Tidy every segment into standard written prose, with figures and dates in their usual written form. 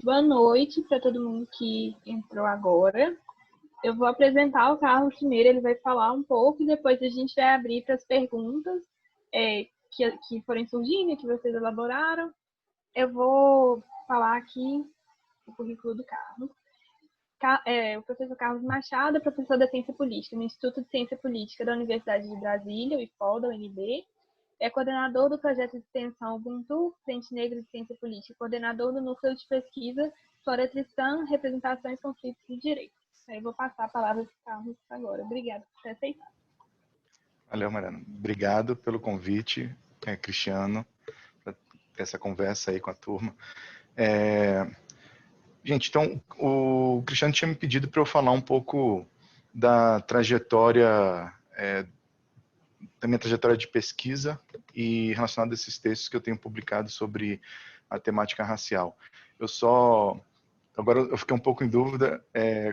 Boa noite para todo mundo que entrou agora. Eu vou apresentar o Carlos primeiro, ele vai falar um pouco e depois a gente vai abrir para as perguntas que forem surgindo, que vocês elaboraram. Eu vou falar aqui o currículo do Carlos. O professor Carlos Machado é professor da Ciência Política no Instituto de Ciência Política da Universidade de Brasília, o IFOL, da UNB. É coordenador do projeto de extensão Ubuntu, Frente Negra de Ciência Política, coordenador do Núcleo de Pesquisa Flora Tristã, Representações, Conflitos e Direitos. Aí vou passar a palavra para o Carlos agora. Obrigada por ter aceitado. Valeu, Mariana. Obrigado pelo convite, Cristiano, para essa conversa aí com a turma. Gente, então, o Cristiano tinha me pedido para eu falar um pouco da trajetória, da minha trajetória de pesquisa e relacionada a esses textos que eu tenho publicado sobre a temática racial. Agora eu fiquei um pouco em dúvida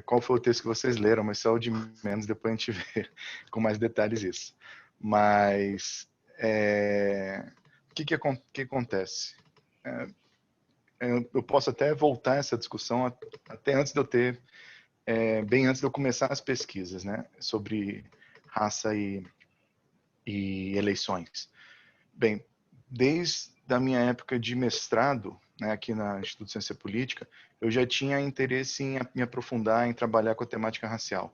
qual foi o texto que vocês leram, mas só o de menos, depois a gente vê com mais detalhes isso. Mas o que acontece? Eu posso até voltar essa discussão até antes de eu ter, bem antes de eu começar as pesquisas, né, sobre raça e eleições. Bem, desde a minha época de mestrado, né, aqui na Instituto de Ciência Política, eu já tinha interesse em me aprofundar, em trabalhar com a temática racial.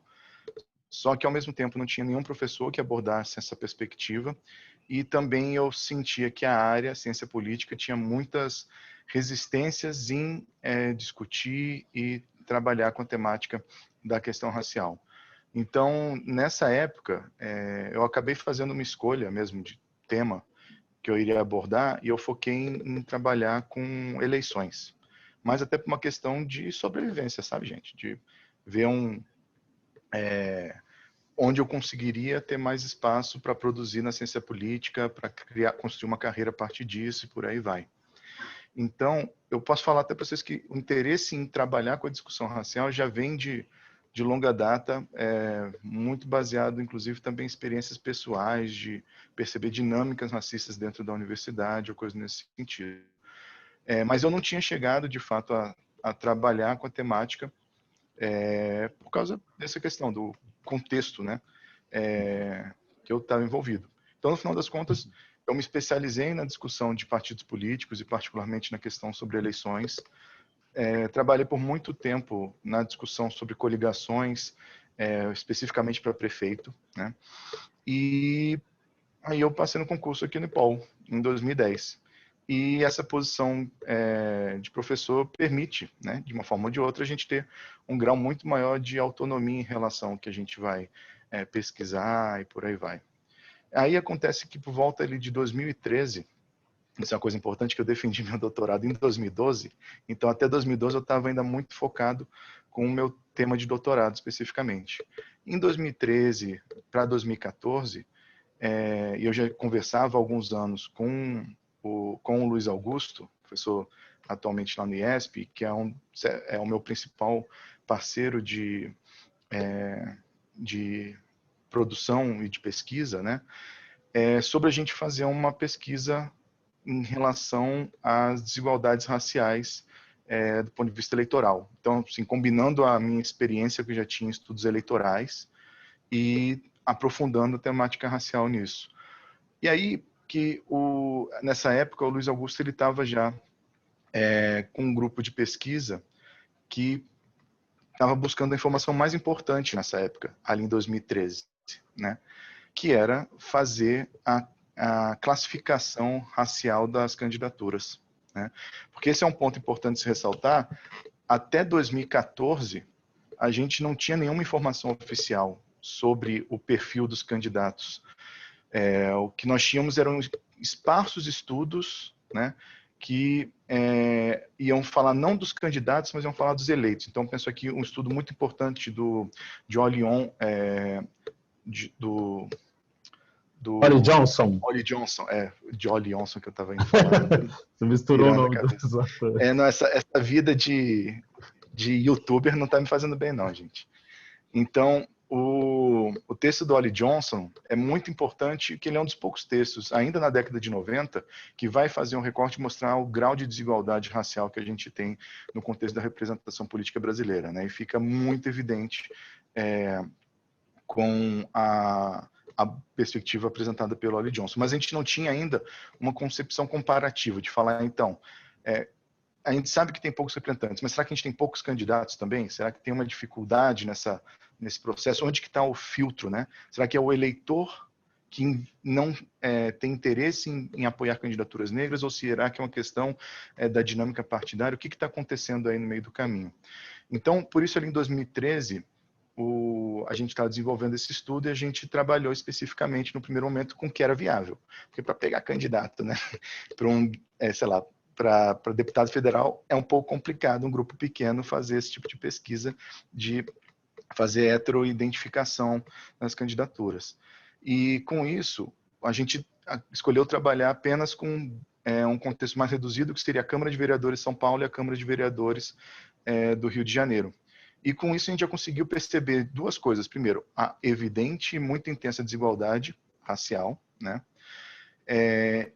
Só que, ao mesmo tempo, não tinha nenhum professor que abordasse essa perspectiva e também eu sentia que a área, a ciência política, tinha muitas resistências em discutir e trabalhar com a temática da questão racial. Então, nessa época, eu acabei fazendo uma escolha mesmo de tema que eu iria abordar e eu foquei em trabalhar com eleições. Mas até por uma questão de sobrevivência, sabe, gente? De ver onde eu conseguiria ter mais espaço para produzir na ciência política, para construir uma carreira a partir disso e por aí vai. Então, eu posso falar até para vocês que o interesse em trabalhar com a discussão racial já vem de longa data, muito baseado, inclusive, também em experiências pessoais, de perceber dinâmicas racistas dentro da universidade, ou coisa nesse sentido. Mas eu não tinha chegado, de fato, a trabalhar com a temática por causa dessa questão do contexto, né, que eu estava envolvido. Então, no final das contas, eu me especializei na discussão de partidos políticos e particularmente na questão sobre eleições. Trabalhei por muito tempo na discussão sobre coligações, especificamente para prefeito, né? E aí eu passei no concurso aqui no IPOL, em 2010. E essa posição de professor permite, né, de uma forma ou de outra, a gente ter um grau muito maior de autonomia em relação ao que a gente vai pesquisar e por aí vai. Aí acontece que por volta ali de 2013, isso é uma coisa importante, que eu defendi meu doutorado em 2012, então até 2012 eu estava ainda muito focado com o meu tema de doutorado especificamente. Em 2013 para 2014, eu já conversava há alguns anos com o Luiz Augusto, professor atualmente lá no IESP, que é o meu principal parceiro de produção e de pesquisa, né? Sobre a gente fazer uma pesquisa em relação às desigualdades raciais do ponto de vista eleitoral. Então, assim, combinando a minha experiência, que eu já tinha em estudos eleitorais, e aprofundando a temática racial nisso. E aí, nessa época, o Luiz Augusto estava já com um grupo de pesquisa que estava buscando a informação mais importante nessa época, ali em 2013, né? Que era fazer a classificação racial das candidaturas, né? Porque esse é um ponto importante de se ressaltar. Até 2014, a gente não tinha nenhuma informação oficial sobre o perfil dos candidatos. O que nós tínhamos eram esparsos estudos, né, que iam falar não dos candidatos, mas iam falar dos eleitos. Então, penso aqui um estudo muito importante do Jolyon, do Ollie Johnson. Ollie Johnson, Jolly Johnson que eu estava indo falar. Você misturou o nome dos atores. Essa vida de youtuber não está me fazendo bem não, gente. Então, o texto do Ollie Johnson é muito importante, que ele é um dos poucos textos, ainda na década de 90, que vai fazer um recorte e mostrar o grau de desigualdade racial que a gente tem no contexto da representação política brasileira, né? E fica muito evidente com a perspectiva apresentada pelo Ollie Johnson. Mas a gente não tinha ainda uma concepção comparativa de falar, então, a gente sabe que tem poucos representantes, mas será que a gente tem poucos candidatos também? Será que tem uma dificuldade nesse processo? Onde que está o filtro, né? Será que é o eleitor que não tem interesse em apoiar candidaturas negras, ou será que é uma questão da dinâmica partidária? O que está acontecendo aí no meio do caminho? Então, por isso, ali em 2013, a gente estava desenvolvendo esse estudo e a gente trabalhou especificamente no primeiro momento com o que era viável. Porque para pegar candidato, né, para deputado federal é um pouco complicado um grupo pequeno fazer esse tipo de pesquisa, de fazer heteroidentificação nas candidaturas. E com isso, a gente escolheu trabalhar apenas com um contexto mais reduzido, que seria a Câmara de Vereadores de São Paulo e a Câmara de Vereadores do Rio de Janeiro. E com isso a gente já conseguiu perceber duas coisas. Primeiro, a evidente e muito intensa desigualdade racial, né?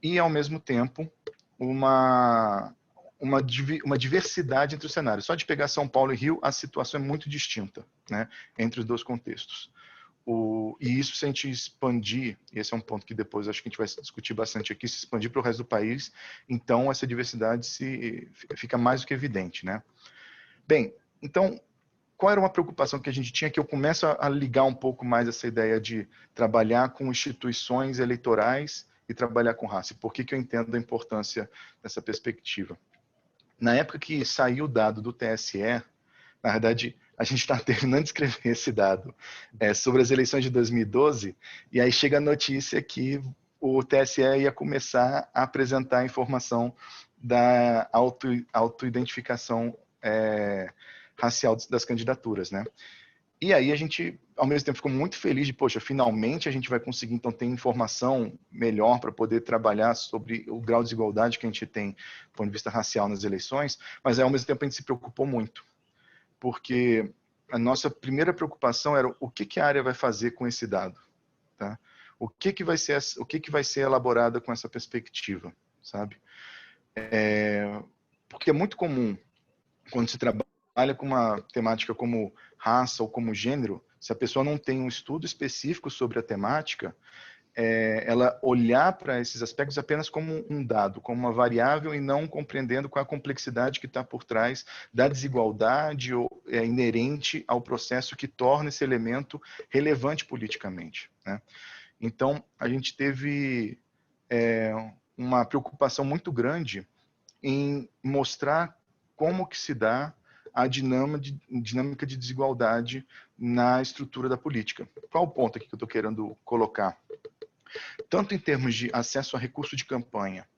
E, ao mesmo tempo, uma diversidade entre os cenários. Só de pegar São Paulo e Rio, a situação é muito distinta, né, entre os dois contextos. E isso, se a gente expandir, esse é um ponto que depois acho que a gente vai discutir bastante aqui, se expandir para o resto do país, então essa diversidade fica mais do que evidente, né? Bem, então, qual era uma preocupação que a gente tinha, que eu começo a ligar um pouco mais essa ideia de trabalhar com instituições eleitorais e trabalhar com raça? Por que eu entendo a importância dessa perspectiva? Na época que saiu o dado do TSE, na verdade, a gente está terminando de escrever esse dado sobre as eleições de 2012, e aí chega a notícia que o TSE ia começar a apresentar a informação da autoidentificação racial das candidaturas, né? E aí a gente, ao mesmo tempo, ficou muito feliz de, poxa, finalmente a gente vai conseguir, então, ter informação melhor para poder trabalhar sobre o grau de desigualdade que a gente tem do ponto de vista racial nas eleições, mas, ao mesmo tempo, a gente se preocupou muito, porque a nossa primeira preocupação era o que a área vai fazer com esse dado, tá? O que vai ser elaborado com essa perspectiva, sabe? Porque é muito comum, quando se trabalha com uma temática como raça ou como gênero, se a pessoa não tem um estudo específico sobre a temática, ela olhar para esses aspectos apenas como um dado, como uma variável, e não compreendendo qual a complexidade que está por trás da desigualdade inerente ao processo que torna esse elemento relevante politicamente, né? Então, a gente teve uma preocupação muito grande em mostrar como que se dá a dinâmica de desigualdade na estrutura da política. Qual o ponto aqui que eu estou querendo colocar? Tanto em termos de acesso a recurso de campanha,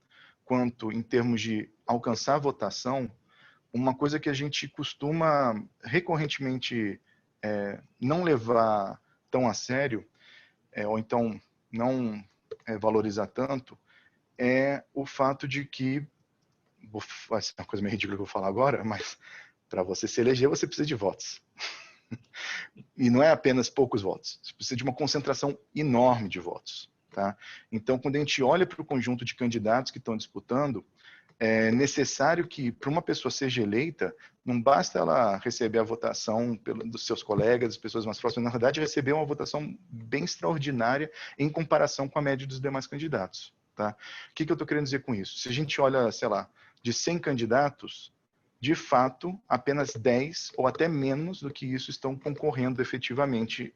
quanto em termos de alcançar a votação, uma coisa que a gente costuma recorrentemente não levar tão a sério, ou então não valorizar tanto, é o fato de que, vai ser uma coisa meio ridícula que eu vou falar agora, mas para você se eleger, você precisa de votos. E não é apenas poucos votos, você precisa de uma concentração enorme de votos, tá? Então, quando a gente olha para o conjunto de candidatos que estão disputando, é necessário que, para uma pessoa seja eleita, não basta ela receber a votação dos seus colegas, das pessoas mais próximas, na verdade, receber uma votação bem extraordinária em comparação com a média dos demais candidatos, tá? O que eu estou querendo dizer com isso? Se a gente olha, sei lá, de 100 candidatos, de fato, apenas 10 ou até menos do que isso estão concorrendo efetivamente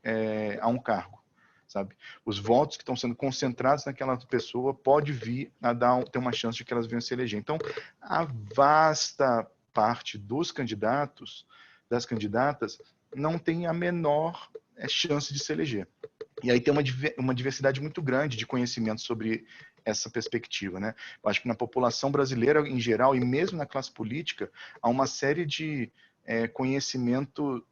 a um cargo, sabe? Os votos que estão sendo concentrados naquela pessoa pode vir a ter uma chance de que elas venham se eleger. Então, a vasta parte dos candidatos, das candidatas, não tem a menor chance de se eleger. E aí tem uma diversidade muito grande de conhecimentos sobre essa perspectiva, né? Eu acho que na população brasileira em geral, e mesmo na classe política, há uma série de conhecimento,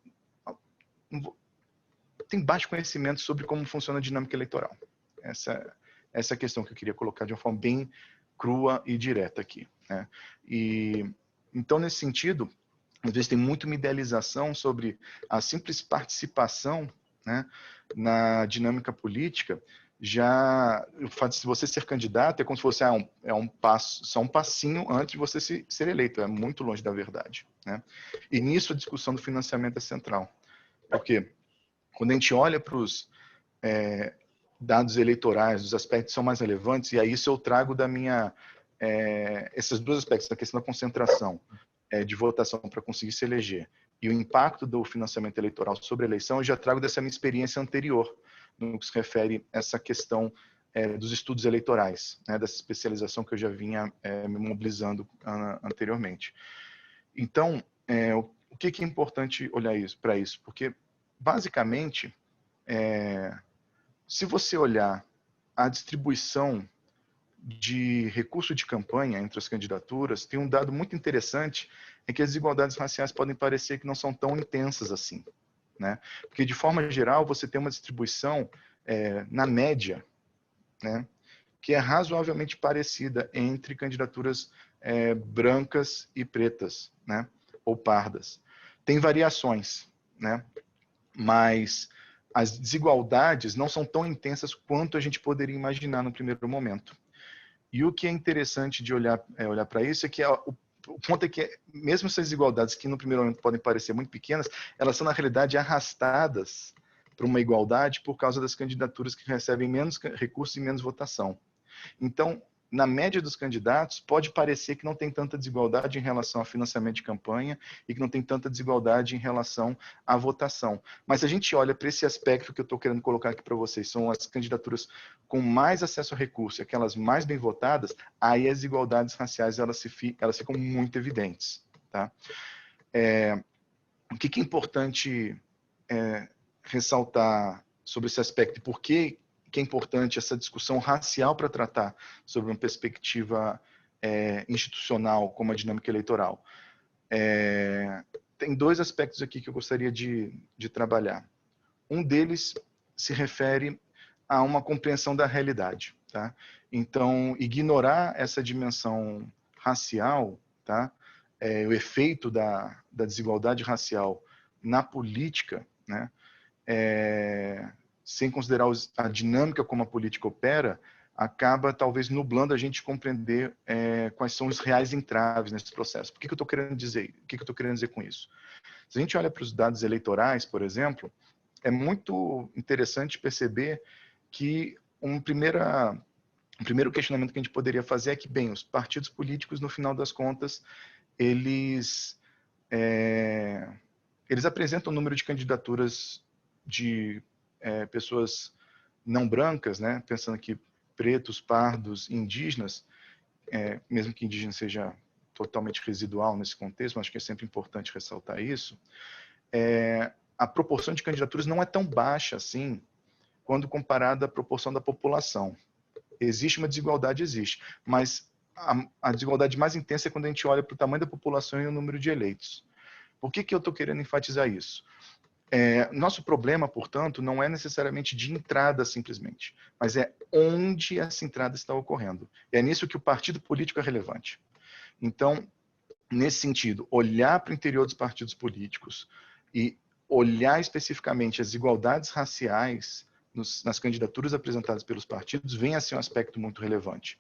tem baixo conhecimento sobre como funciona a dinâmica eleitoral. Essa é a questão que eu queria colocar de uma forma bem crua e direta aqui, né? E então, nesse sentido, às vezes tem muito uma idealização sobre a simples participação, né? Na dinâmica política, já o fato de você ser candidato é como se fosse só um passinho antes de você ser eleito, é muito longe da verdade, né? E nisso a discussão do financiamento é central, porque quando a gente olha para os dados eleitorais, os aspectos que são mais relevantes, e aí isso eu trago da minha esses dois aspectos, a questão da concentração de votação para conseguir se eleger e o impacto do financiamento eleitoral sobre a eleição, eu já trago dessa minha experiência anterior, no que se refere a essa questão dos estudos eleitorais, né, dessa especialização que eu já vinha me mobilizando anteriormente. Então, o que é importante olhar para isso? Porque, basicamente, se você olhar a distribuição de recurso de campanha entre as candidaturas, tem um dado muito interessante, é que as desigualdades raciais podem parecer que não são tão intensas assim, né? Porque, de forma geral, você tem uma distribuição na média, né, que é razoavelmente parecida entre candidaturas brancas e pretas, né, ou pardas. Tem variações, né, mas as desigualdades não são tão intensas quanto a gente poderia imaginar no primeiro momento. E o que é interessante de olhar para isso é que o ponto é que, mesmo essas desigualdades que no primeiro momento podem parecer muito pequenas, elas são, na realidade, arrastadas para uma igualdade por causa das candidaturas que recebem menos recursos e menos votação. Então, na média dos candidatos, pode parecer que não tem tanta desigualdade em relação ao financiamento de campanha e que não tem tanta desigualdade em relação à votação. Mas se a gente olha para esse aspecto que eu estou querendo colocar aqui para vocês, são as candidaturas com mais acesso a recurso, aquelas mais bem votadas, aí as desigualdades raciais elas ficam muito evidentes. Tá? O que é importante ressaltar sobre esse aspecto e por que é importante essa discussão racial para tratar sobre uma perspectiva institucional como a dinâmica eleitoral. Tem dois aspectos aqui que eu gostaria de trabalhar. Um deles se refere a uma compreensão da realidade. Tá? Então, ignorar essa dimensão racial, tá? O efeito da desigualdade racial na política, né? Sem considerar a dinâmica como a política opera, acaba talvez nublando a gente compreender quais são os reais entraves nesse processo. Por que eu estou querendo dizer? O que eu estou querendo dizer com isso? Se a gente olha para os dados eleitorais, por exemplo, é muito interessante perceber que um primeiro questionamento que a gente poderia fazer é que, bem, os partidos políticos, no final das contas, eles apresentam um número de candidaturas de pessoas não brancas, né? Pensando aqui pretos, pardos, indígenas, mesmo que indígena seja totalmente residual nesse contexto, mas acho que é sempre importante ressaltar isso, a proporção de candidaturas não é tão baixa assim quando comparada à proporção da população. Existe uma desigualdade, existe, mas a desigualdade mais intensa é quando a gente olha para o tamanho da população e o número de eleitos. Por que eu estou querendo enfatizar isso? Nosso problema, portanto, não é necessariamente de entrada simplesmente, mas é onde essa entrada está ocorrendo. E é nisso que o partido político é relevante. Então, nesse sentido, olhar para o interior dos partidos políticos e olhar especificamente as desigualdades raciais nas candidaturas apresentadas pelos partidos vem a ser um aspecto muito relevante.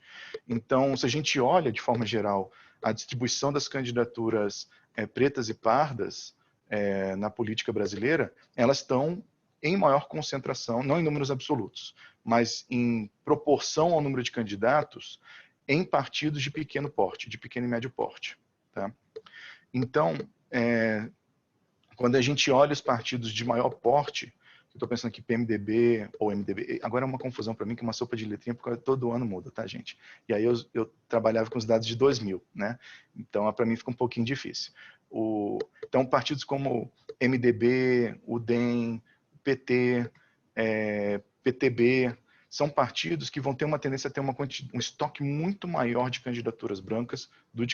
Então, se a gente olha, de forma geral, a distribuição das candidaturas pretas e pardas na política brasileira, elas estão em maior concentração, não em números absolutos, mas em proporção ao número de candidatos em partidos de pequeno porte, de pequeno e médio porte. Tá? Então, quando a gente olha os partidos de maior porte, eu estou pensando aqui PMDB ou MDB, agora é uma confusão para mim, que é uma sopa de letrinha, porque todo ano muda, tá, gente? E aí eu trabalhava com os dados de 2000, né? Então, para mim fica um pouquinho difícil. Então, partidos como MDB, UDEM, PT, PTB, são partidos que vão ter uma tendência a ter um estoque muito maior de candidaturas brancas do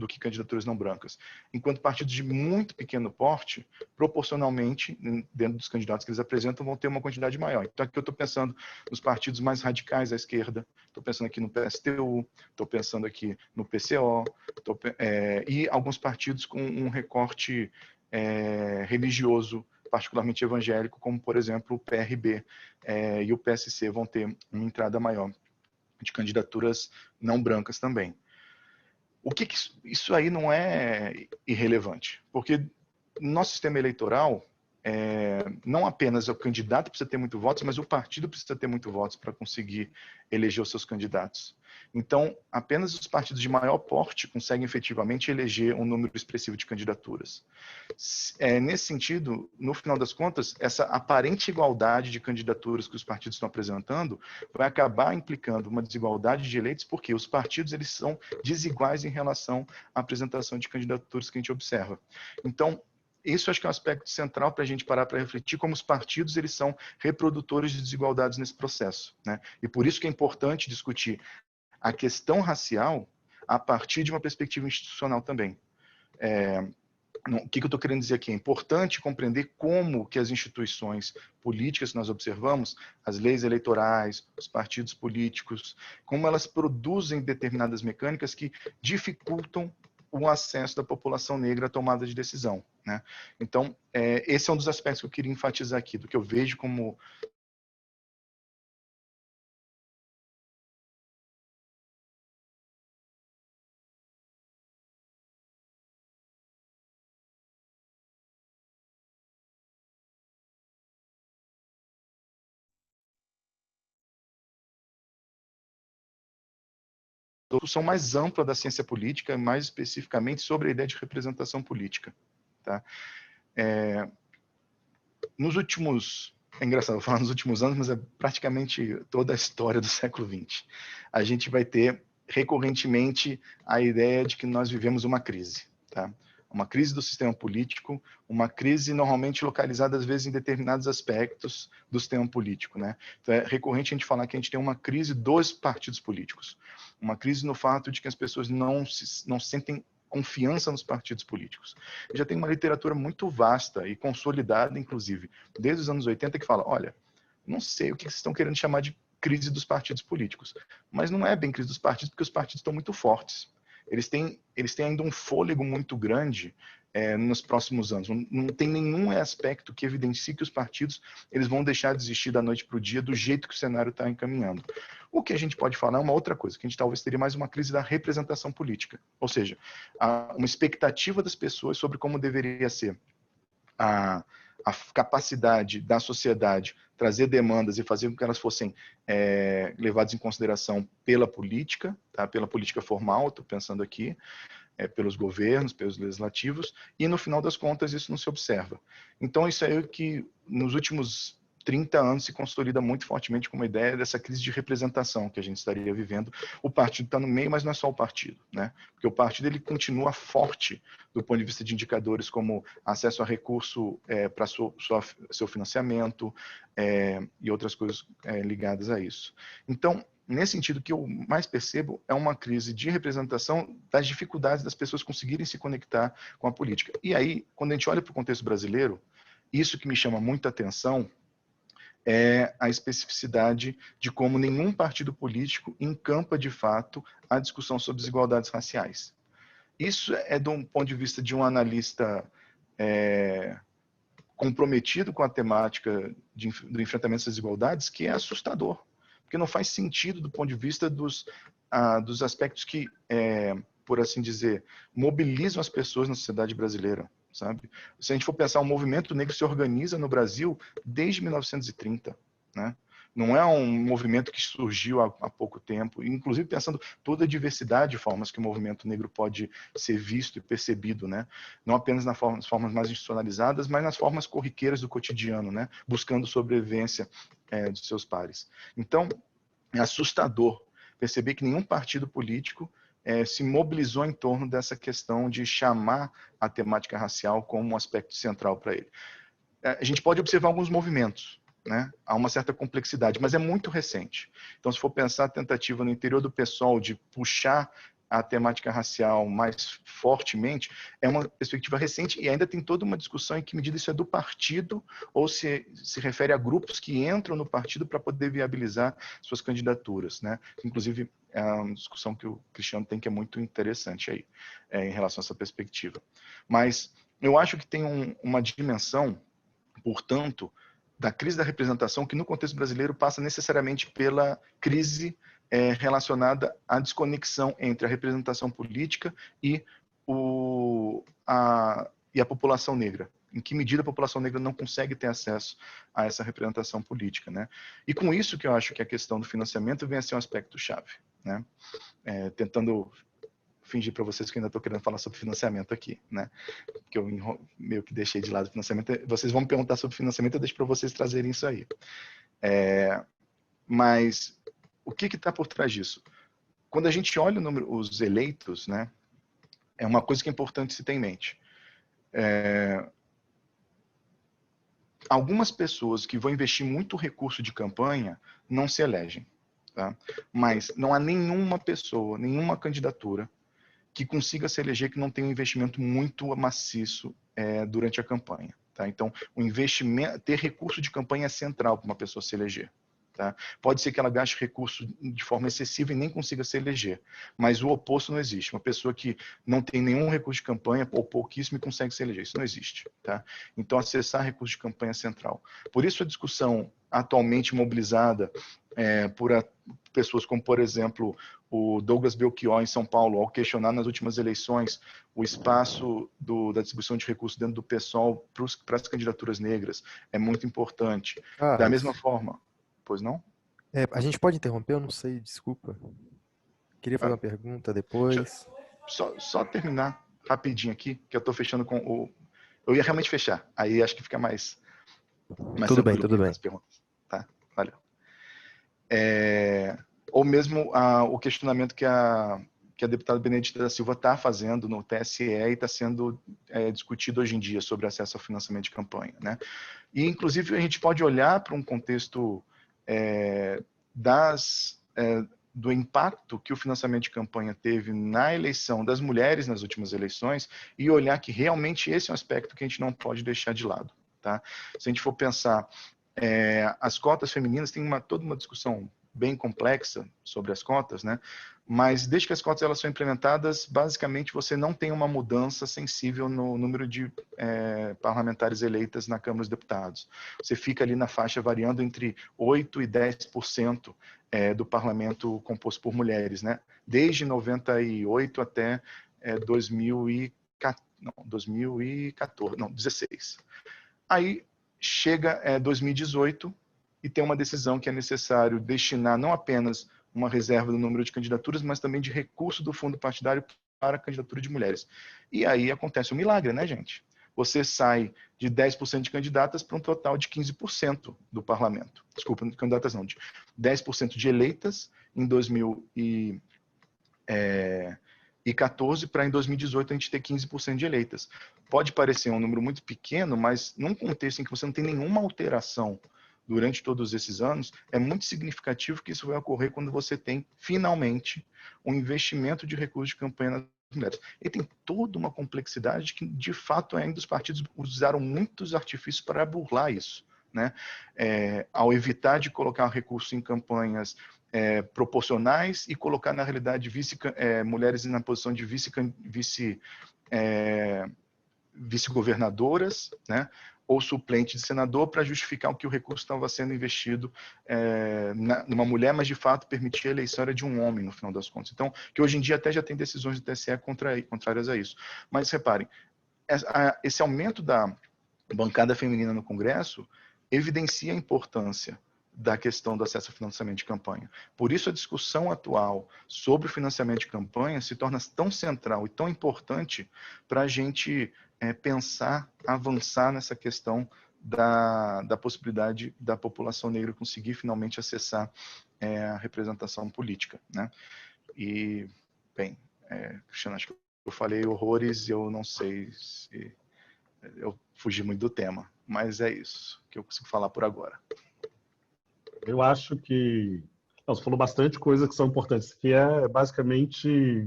que candidaturas não brancas. Enquanto partidos de muito pequeno porte, proporcionalmente, dentro dos candidatos que eles apresentam, vão ter uma quantidade maior. Então, aqui eu estou pensando nos partidos mais radicais à esquerda, estou pensando aqui no PSTU, estou pensando aqui no PCO, e alguns partidos com um recorte religioso particularmente evangélico, como, por exemplo, o PRB e o PSC vão ter uma entrada maior de candidaturas não brancas também. O que isso aí não é irrelevante? Porque no nosso sistema eleitoral, não apenas o candidato precisa ter muito votos, mas o partido precisa ter muito votos para conseguir eleger os seus candidatos. Então, apenas os partidos de maior porte conseguem efetivamente eleger um número expressivo de candidaturas. Nesse sentido, no final das contas, essa aparente igualdade de candidaturas que os partidos estão apresentando vai acabar implicando uma desigualdade de eleitos, porque os partidos eles são desiguais em relação à apresentação de candidaturas que a gente observa. Então, isso acho que é um aspecto central para a gente parar para refletir como os partidos eles são reprodutores de desigualdades nesse processo, né? E por isso que é importante discutir a questão racial a partir de uma perspectiva institucional também. O que eu estou querendo dizer aqui? É importante compreender como que as instituições políticas que nós observamos, as leis eleitorais, os partidos políticos, como elas produzem determinadas mecânicas que dificultam o acesso da população negra à tomada de decisão, né? Então, esse é um dos aspectos que eu queria enfatizar aqui, do que eu vejo como discussão mais ampla da ciência política, mais especificamente sobre a ideia de representação política, tá? Nos últimos, é engraçado falar nos últimos anos, mas é praticamente toda a história do século XX, a gente vai ter recorrentemente a ideia de que nós vivemos uma crise, tá? Uma crise do sistema político, uma crise normalmente localizada às vezes em determinados aspectos do sistema político, né? Então é recorrente a gente falar que a gente tem uma crise dos partidos políticos, uma crise no fato de que as pessoas não sentem confiança nos partidos políticos. Já tem uma literatura muito vasta e consolidada, inclusive, desde os anos 80, que fala, olha, não sei o que vocês estão querendo chamar de crise dos partidos políticos, mas não é bem crise dos partidos, porque os partidos estão muito fortes. Eles têm ainda um fôlego muito grande nos próximos anos. Não tem nenhum aspecto que evidencie que os partidos eles vão deixar de existir da noite para o dia do jeito que o cenário está encaminhando. O que a gente pode falar é uma outra coisa, que a gente talvez teria mais uma crise da representação política, ou seja, uma expectativa das pessoas sobre como deveria ser a capacidade da sociedade trazer demandas e fazer com que elas fossem levadas em consideração pela política, tá? Pela política formal, estou pensando aqui, pelos governos, pelos legislativos, e no final das contas isso não se observa. Então isso é o que nos últimos 30 anos se consolida muito fortemente como ideia dessa crise de representação que a gente estaria vivendo. O partido está no meio, mas não é só o partido, né? Porque o partido ele continua forte do ponto de vista de indicadores como acesso a recurso para seu financiamento e outras coisas ligadas a isso. Então, nesse sentido, o que eu mais percebo é uma crise de representação das dificuldades das pessoas conseguirem se conectar com a política. E aí, quando a gente olha para o contexto brasileiro, isso que me chama muita atenção é a especificidade de como nenhum partido político encampa, de fato, a discussão sobre desigualdades raciais. Isso é de um ponto de vista de um analista comprometido com a temática do enfrentamento dessas desigualdades, que é assustador, porque não faz sentido do ponto de vista dos aspectos que, por assim dizer, mobilizam as pessoas na sociedade brasileira, sabe? Se a gente for pensar, o movimento negro se organiza no Brasil desde 1930, né? Não é um movimento que surgiu há pouco tempo, inclusive pensando toda a diversidade de formas que o movimento negro pode ser visto e percebido, né? Não apenas nas formas mais institucionalizadas, mas nas formas corriqueiras do cotidiano, né? Buscando sobrevivência dos seus pares. Então, é assustador perceber que nenhum partido político se mobilizou em torno dessa questão de chamar a temática racial como um aspecto central para ele. A gente pode observar alguns movimentos, né? Há uma certa complexidade, mas é muito recente. Então, se for pensar a tentativa no interior do PSOL de puxar a temática racial mais fortemente, é uma perspectiva recente e ainda tem toda uma discussão em que medida isso é do partido ou se refere a grupos que entram no partido para poder viabilizar suas candidaturas, né? Inclusive, é uma discussão que o Cristiano tem que é muito interessante aí, em relação a essa perspectiva. Mas eu acho que tem uma dimensão portanto, da crise da representação, que no contexto brasileiro passa necessariamente pela crise relacionada à desconexão entre a representação política e a população negra. Em que medida a população negra não consegue ter acesso a essa representação política, né? E com isso que eu acho que a questão do financiamento vem a ser um aspecto chave, né? Tentando fingir para vocês que eu ainda estou querendo falar sobre financiamento aqui, né? Porque eu meio que deixei de lado o financiamento. Vocês vão me perguntar sobre financiamento, eu deixo para vocês trazerem isso aí. Mas o que está por trás disso? Quando a gente olha os eleitos, né? É uma coisa que é importante se ter em mente. Algumas pessoas que vão investir muito recurso de campanha não se elegem, tá? Mas não há nenhuma pessoa, nenhuma candidatura que consiga se eleger que não tenha um investimento muito maciço durante a campanha, tá? Então, o investimento, ter recurso de campanha é central para uma pessoa se eleger. Tá? Pode ser que ela gaste recurso de forma excessiva e nem consiga se eleger, mas o oposto não existe. Uma pessoa que não tem nenhum recurso de campanha ou pouquíssimo e consegue se eleger, isso não existe. Tá? Então, acessar recurso de campanha é central. Por isso, a discussão atualmente mobilizada por pessoas como, por exemplo, o Douglas Belchior em São Paulo, ao questionar nas últimas eleições o espaço da distribuição de recursos dentro do PSOL para as candidaturas negras, é muito importante. Da mesma forma... Pois não? A gente pode interromper? Eu não sei, desculpa. Queria fazer uma pergunta depois. Só terminar rapidinho aqui, que eu estou fechando com o... Eu ia realmente fechar, aí acho que fica mais tudo bem, tudo bem. As perguntas. Tá, valeu. Ou mesmo o questionamento que a deputada Benedita da Silva está fazendo no TSE e está sendo discutido hoje em dia sobre acesso ao financiamento de campanha, né? E, inclusive, a gente pode olhar para um contexto do impacto que o financiamento de campanha teve na eleição das mulheres nas últimas eleições e olhar que realmente esse é um aspecto que a gente não pode deixar de lado. Tá? Se a gente for pensar, as cotas femininas, tem toda uma discussão bem complexa sobre as cotas, né? Mas desde que as cotas elas são implementadas, basicamente você não tem uma mudança sensível no número de parlamentares eleitas na Câmara dos Deputados. Você fica ali na faixa variando entre 8% e 10% do parlamento composto por mulheres, né? Desde 98 até 2016. Aí chega 2018 e tem uma decisão que é necessário destinar não apenas uma reserva do número de candidaturas, mas também de recurso do fundo partidário para a candidatura de mulheres. E aí acontece um milagre, né, gente? Você sai de 10% de candidatas para um total de 15% do parlamento. Desculpa, candidatas não, de 10% de eleitas em 2014 para em 2018 a gente ter 15% de eleitas. Pode parecer um número muito pequeno, mas num contexto em que você não tem nenhuma alteração durante todos esses anos, é muito significativo que isso vai ocorrer quando você tem, finalmente, um investimento de recursos de campanha nas mulheres. E tem toda uma complexidade que, de fato, ainda os partidos usaram muitos artifícios para burlar isso, né? Ao evitar de colocar recursos em campanhas proporcionais e colocar, na realidade, mulheres na posição de vice-governadoras, né? Ou suplente de senador para justificar o que o recurso estava sendo investido numa mulher, mas de fato permitir a eleição era de um homem, no final das contas. Então, que hoje em dia até já tem decisões do TSE contrárias a isso. Mas reparem, esse aumento da bancada feminina no Congresso evidencia a importância da questão do acesso ao financiamento de campanha. Por isso, a discussão atual sobre o financiamento de campanha se torna tão central e tão importante para a gente pensar, avançar nessa questão da possibilidade da população negra conseguir finalmente acessar a representação política, né? E, bem, Cristiano, acho que eu falei horrores e eu não sei se eu fugi muito do tema, mas é isso que eu consigo falar por agora. Eu acho que você falou bastante coisas que são importantes, que é basicamente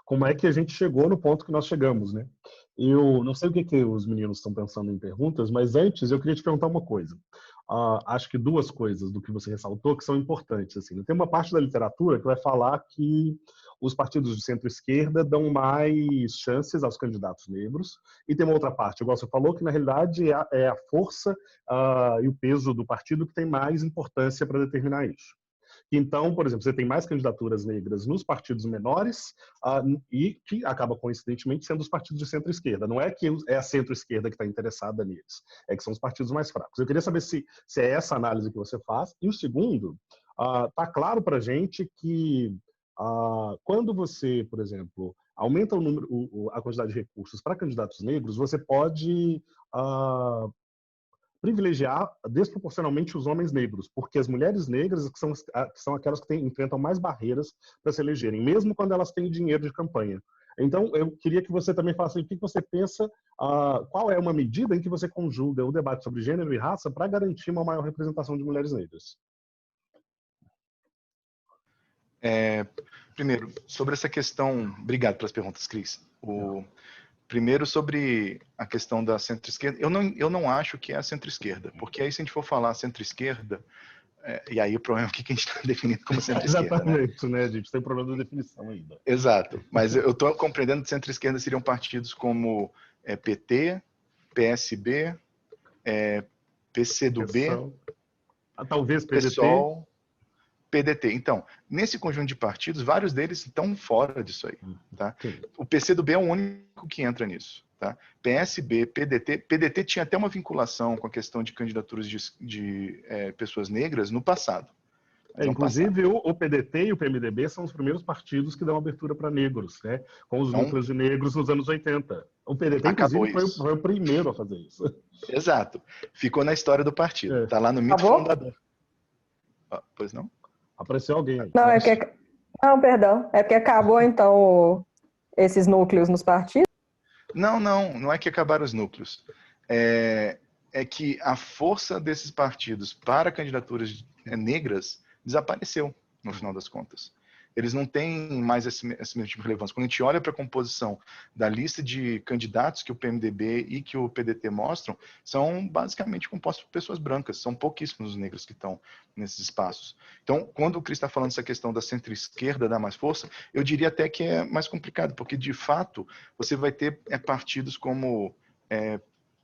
como é que a gente chegou no ponto que nós chegamos, né? Eu não sei o que os meninos estão pensando em perguntas, mas antes eu queria te perguntar uma coisa. Acho que duas coisas do que você ressaltou que são importantes. Assim, tem uma parte da literatura que vai falar que os partidos de centro-esquerda dão mais chances aos candidatos negros. E tem uma outra parte, igual você falou, que na realidade é a força e o peso do partido que tem mais importância para determinar isso. Então, por exemplo, você tem mais candidaturas negras nos partidos menores e que acaba, coincidentemente, sendo os partidos de centro-esquerda. Não é que é a centro-esquerda que está interessada neles, é que são os partidos mais fracos. Eu queria saber se é essa análise que você faz. E o segundo, está claro para a gente que quando você, por exemplo, aumenta o número, a quantidade de recursos para candidatos negros, você pode privilegiar desproporcionalmente os homens negros, porque as mulheres negras que são aquelas que enfrentam mais barreiras para se elegerem, mesmo quando elas têm dinheiro de campanha. Então, eu queria que você também falasse o que você pensa, qual é uma medida em que você conjuga o debate sobre gênero e raça para garantir uma maior representação de mulheres negras. Primeiro, sobre essa questão... Obrigado pelas perguntas, Cris. Primeiro, sobre a questão da centro-esquerda, eu não acho que é a centro-esquerda, porque aí se a gente for falar centro-esquerda, e aí o problema é o que a gente está definindo como centro-esquerda. Exatamente, né? A gente tem problema de definição ainda. Exato, mas eu estou compreendendo que centro-esquerda seriam partidos como PT, PSB, PCdoB, talvez PDT. PSOL, PDT. Então, nesse conjunto de partidos, vários deles estão fora disso aí. Tá? O PCdoB é o único que entra nisso. Tá? PSB, PDT tinha até uma vinculação com a questão de candidaturas de pessoas negras no passado. Inclusive, o PDT e o PMDB são os primeiros partidos que dão abertura para negros, né? Com os núcleos de negros nos anos 80. O PDT, inclusive, foi o primeiro a fazer isso. Exato. Ficou na história do partido. Está lá no mito fundador. Pois não? Apareceu alguém aí. Não, perdão. É porque acabou, então, esses núcleos nos partidos? Não é que acabaram os núcleos. É que a força desses partidos para candidaturas negras desapareceu, no final das contas. Eles não têm mais esse mesmo tipo de relevância. Quando a gente olha para a composição da lista de candidatos que o PMDB e que o PDT mostram, são basicamente compostos por pessoas brancas, são pouquíssimos os negros que estão nesses espaços. Então, quando o Cris está falando essa questão da centro-esquerda dar mais força, eu diria até que é mais complicado, porque, de fato, você vai ter partidos como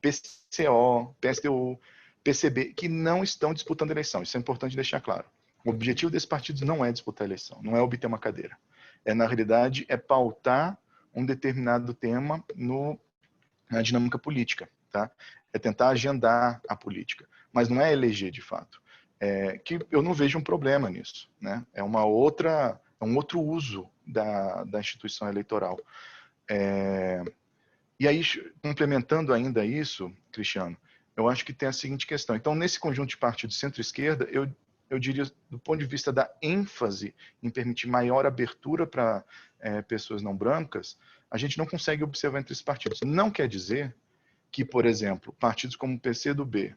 PCO, PSTU, PCB, que não estão disputando eleição. Isso é importante deixar claro. O objetivo desses partidos não é disputar a eleição, não é obter uma cadeira. Na realidade, pautar um determinado tema na dinâmica política. Tá? É tentar agendar a política, mas não é eleger de fato. Que eu não vejo um problema nisso. Né? É um outro uso da instituição eleitoral. E aí, complementando ainda isso, Cristiano, eu acho que tem a seguinte questão. Então, nesse conjunto de partidos centro-esquerda, eu diria, do ponto de vista da ênfase em permitir maior abertura para pessoas não brancas, a gente não consegue observar entre esses partidos. Não quer dizer que, por exemplo, partidos como o PCdoB,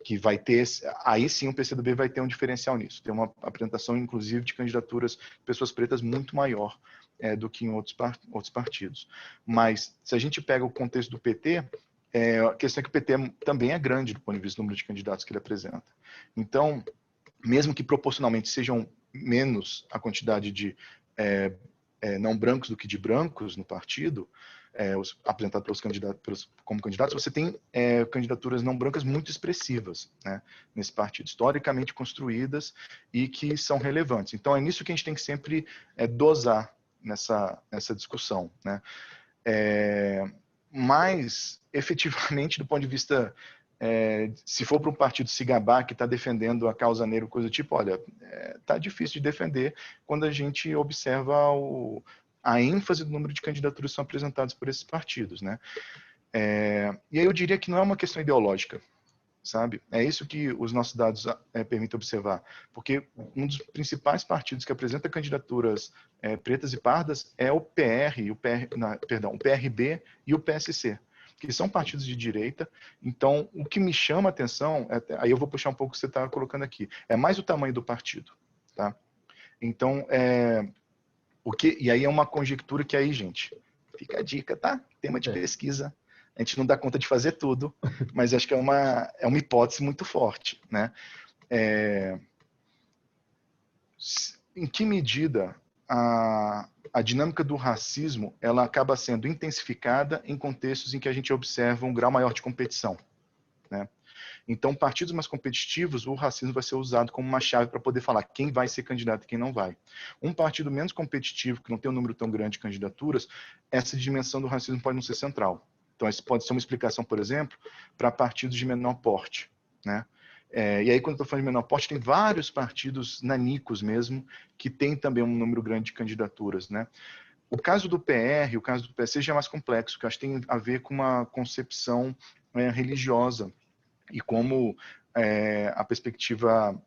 que vai ter, aí sim o PCdoB vai ter um diferencial nisso. Tem uma apresentação, inclusive, de candidaturas de pessoas pretas muito maior do que em outros partidos. Mas, se a gente pega o contexto do PT, a questão é que o PT também é grande do ponto de vista do número de candidatos que ele apresenta. Então, mesmo que proporcionalmente sejam menos a quantidade de não brancos do que de brancos no partido, apresentado pelos candidatos, como candidatos, você tem candidaturas não brancas muito expressivas, né, nesse partido, historicamente construídas e que são relevantes. Então, é nisso que a gente tem que sempre dosar nessa discussão. Né? Mas, efetivamente, do ponto de vista... se for para um partido se gabar que está defendendo a causa negra, coisa do tipo, olha, está difícil de defender quando a gente observa a ênfase do número de candidaturas que são apresentadas por esses partidos. Né? E aí eu diria que não é uma questão ideológica, sabe? É isso que os nossos dados permitem observar, porque um dos principais partidos que apresenta candidaturas pretas e pardas é o o PRB e o PSC, que são partidos de direita. Então, o que me chama a atenção, aí eu vou puxar um pouco o que você está colocando aqui, é mais o tamanho do partido. Tá? Então, e aí é uma conjectura que aí, gente, fica a dica, tá? Tema de pesquisa. A gente não dá conta de fazer tudo, mas acho que é uma hipótese muito forte. Né? Em que medida a dinâmica do racismo, ela acaba sendo intensificada em contextos em que a gente observa um grau maior de competição, né? Então, partidos mais competitivos, o racismo vai ser usado como uma chave para poder falar quem vai ser candidato e quem não vai. Um partido menos competitivo, que não tem um número tão grande de candidaturas, essa dimensão do racismo pode não ser central. Então, isso pode ser uma explicação, por exemplo, para partidos de menor porte, né? E aí, quando eu estou falando de menor porte, tem vários partidos nanicos mesmo, que tem também um número grande de candidaturas, né? O caso do PR, o caso do PC já é mais complexo, que eu acho que tem a ver com uma concepção religiosa e como a perspectiva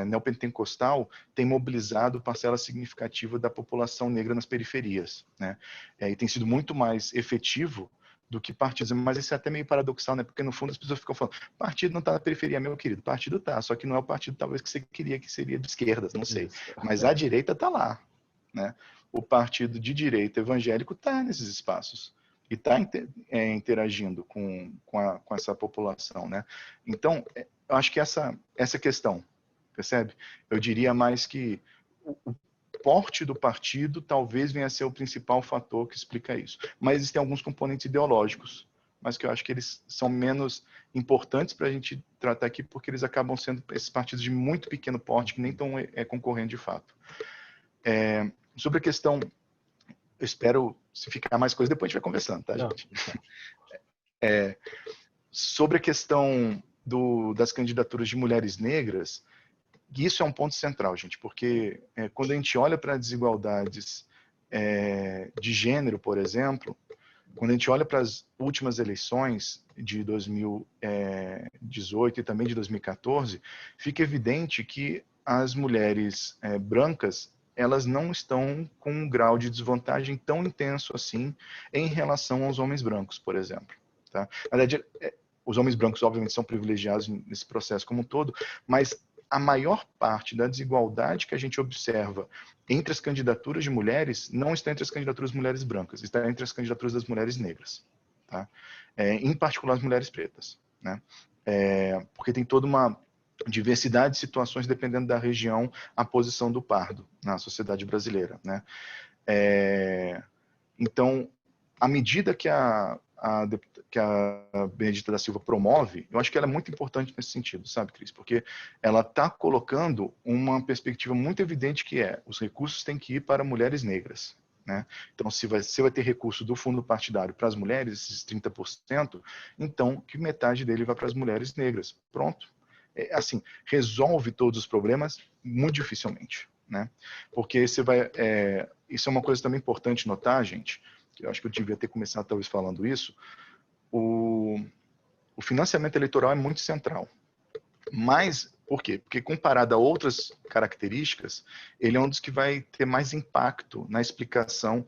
neopentecostal tem mobilizado parcela significativa da população negra nas periferias, né? E tem sido muito mais efetivo do que partidos, mas isso é até meio paradoxal, né? Porque no fundo as pessoas ficam falando, partido não está na periferia, meu querido, partido está, só que não é o partido talvez que você queria que seria de esquerda, não sei, mas a direita está lá, né? O partido de direita evangélico está nesses espaços e está interagindo com essa população, né? Então, eu acho que essa questão, percebe? Eu diria mais que o porte do partido talvez venha a ser o principal fator que explica isso. Mas existem alguns componentes ideológicos, mas que eu acho que eles são menos importantes para a gente tratar aqui, porque eles acabam sendo esses partidos de muito pequeno porte que nem estão concorrendo de fato. Sobre a questão, eu espero, se ficar mais coisa, depois a gente vai conversando, tá, gente? Sobre a questão das candidaturas de mulheres negras, isso é um ponto central, gente, porque quando a gente olha para desigualdades de gênero, por exemplo, quando a gente olha para as últimas eleições de 2018 e também de 2014, fica evidente que as mulheres brancas, elas não estão com um grau de desvantagem tão intenso assim em relação aos homens brancos, por exemplo. Tá? Na verdade, os homens brancos, obviamente, são privilegiados nesse processo como um todo, mas a maior parte da desigualdade que a gente observa entre as candidaturas de mulheres não está entre as candidaturas de mulheres brancas, está entre as candidaturas das mulheres negras, tá? Em particular as mulheres pretas, né? Porque tem toda uma diversidade de situações dependendo da região, a posição do pardo na sociedade brasileira, né? Então, à medida que a Benedita da Silva promove, eu acho que ela é muito importante nesse sentido, sabe, Cris? Porque ela está colocando uma perspectiva muito evidente que os recursos têm que ir para mulheres negras, né? Então, se você vai ter recurso do fundo partidário para as mulheres, esses 30%, então que metade dele vai para as mulheres negras. Pronto. Assim, resolve todos os problemas muito dificilmente, né? Porque isso é uma coisa também importante notar, gente, que eu acho que eu devia ter começado talvez falando isso, o financiamento eleitoral é muito central. Mas, por quê? Porque comparado a outras características, ele é um dos que vai ter mais impacto na explicação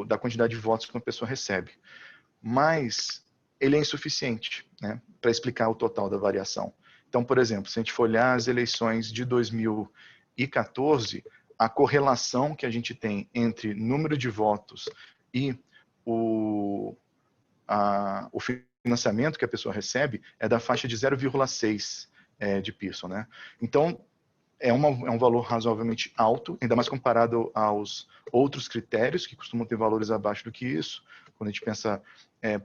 da quantidade de votos que uma pessoa recebe. Mas ele é insuficiente, né, para explicar o total da variação. Então, por exemplo, se a gente for olhar as eleições de 2014, a correlação que a gente tem entre número de votos e o financiamento que a pessoa recebe é da faixa de 0,6 de Pearson, né? Então, é um valor razoavelmente alto, ainda mais comparado aos outros critérios, que costumam ter valores abaixo do que isso, quando a gente pensa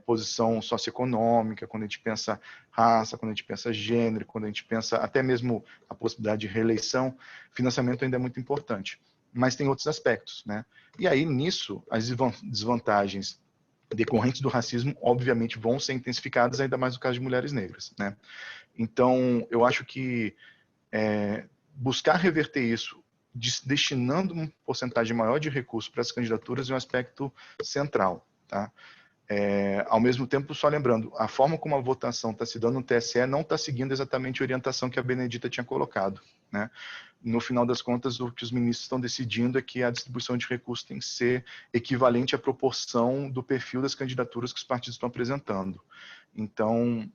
posição socioeconômica, quando a gente pensa raça, quando a gente pensa gênero, quando a gente pensa até mesmo a possibilidade de reeleição, financiamento ainda é muito importante. Mas tem outros aspectos, né? E aí, nisso, as desvantagens decorrentes do racismo, obviamente, vão ser intensificadas, ainda mais no caso de mulheres negras, né? Então, eu acho que buscar reverter isso, destinando uma porcentagem maior de recursos para as candidaturas, é um aspecto central, tá? Ao mesmo tempo, só lembrando, a forma como a votação está se dando no TSE não está seguindo exatamente a orientação que a Benedita tinha colocado, né? No final das contas, o que os ministros estão decidindo é que a distribuição de recursos tem que ser equivalente à proporção do perfil das candidaturas que os partidos estão apresentando. Então,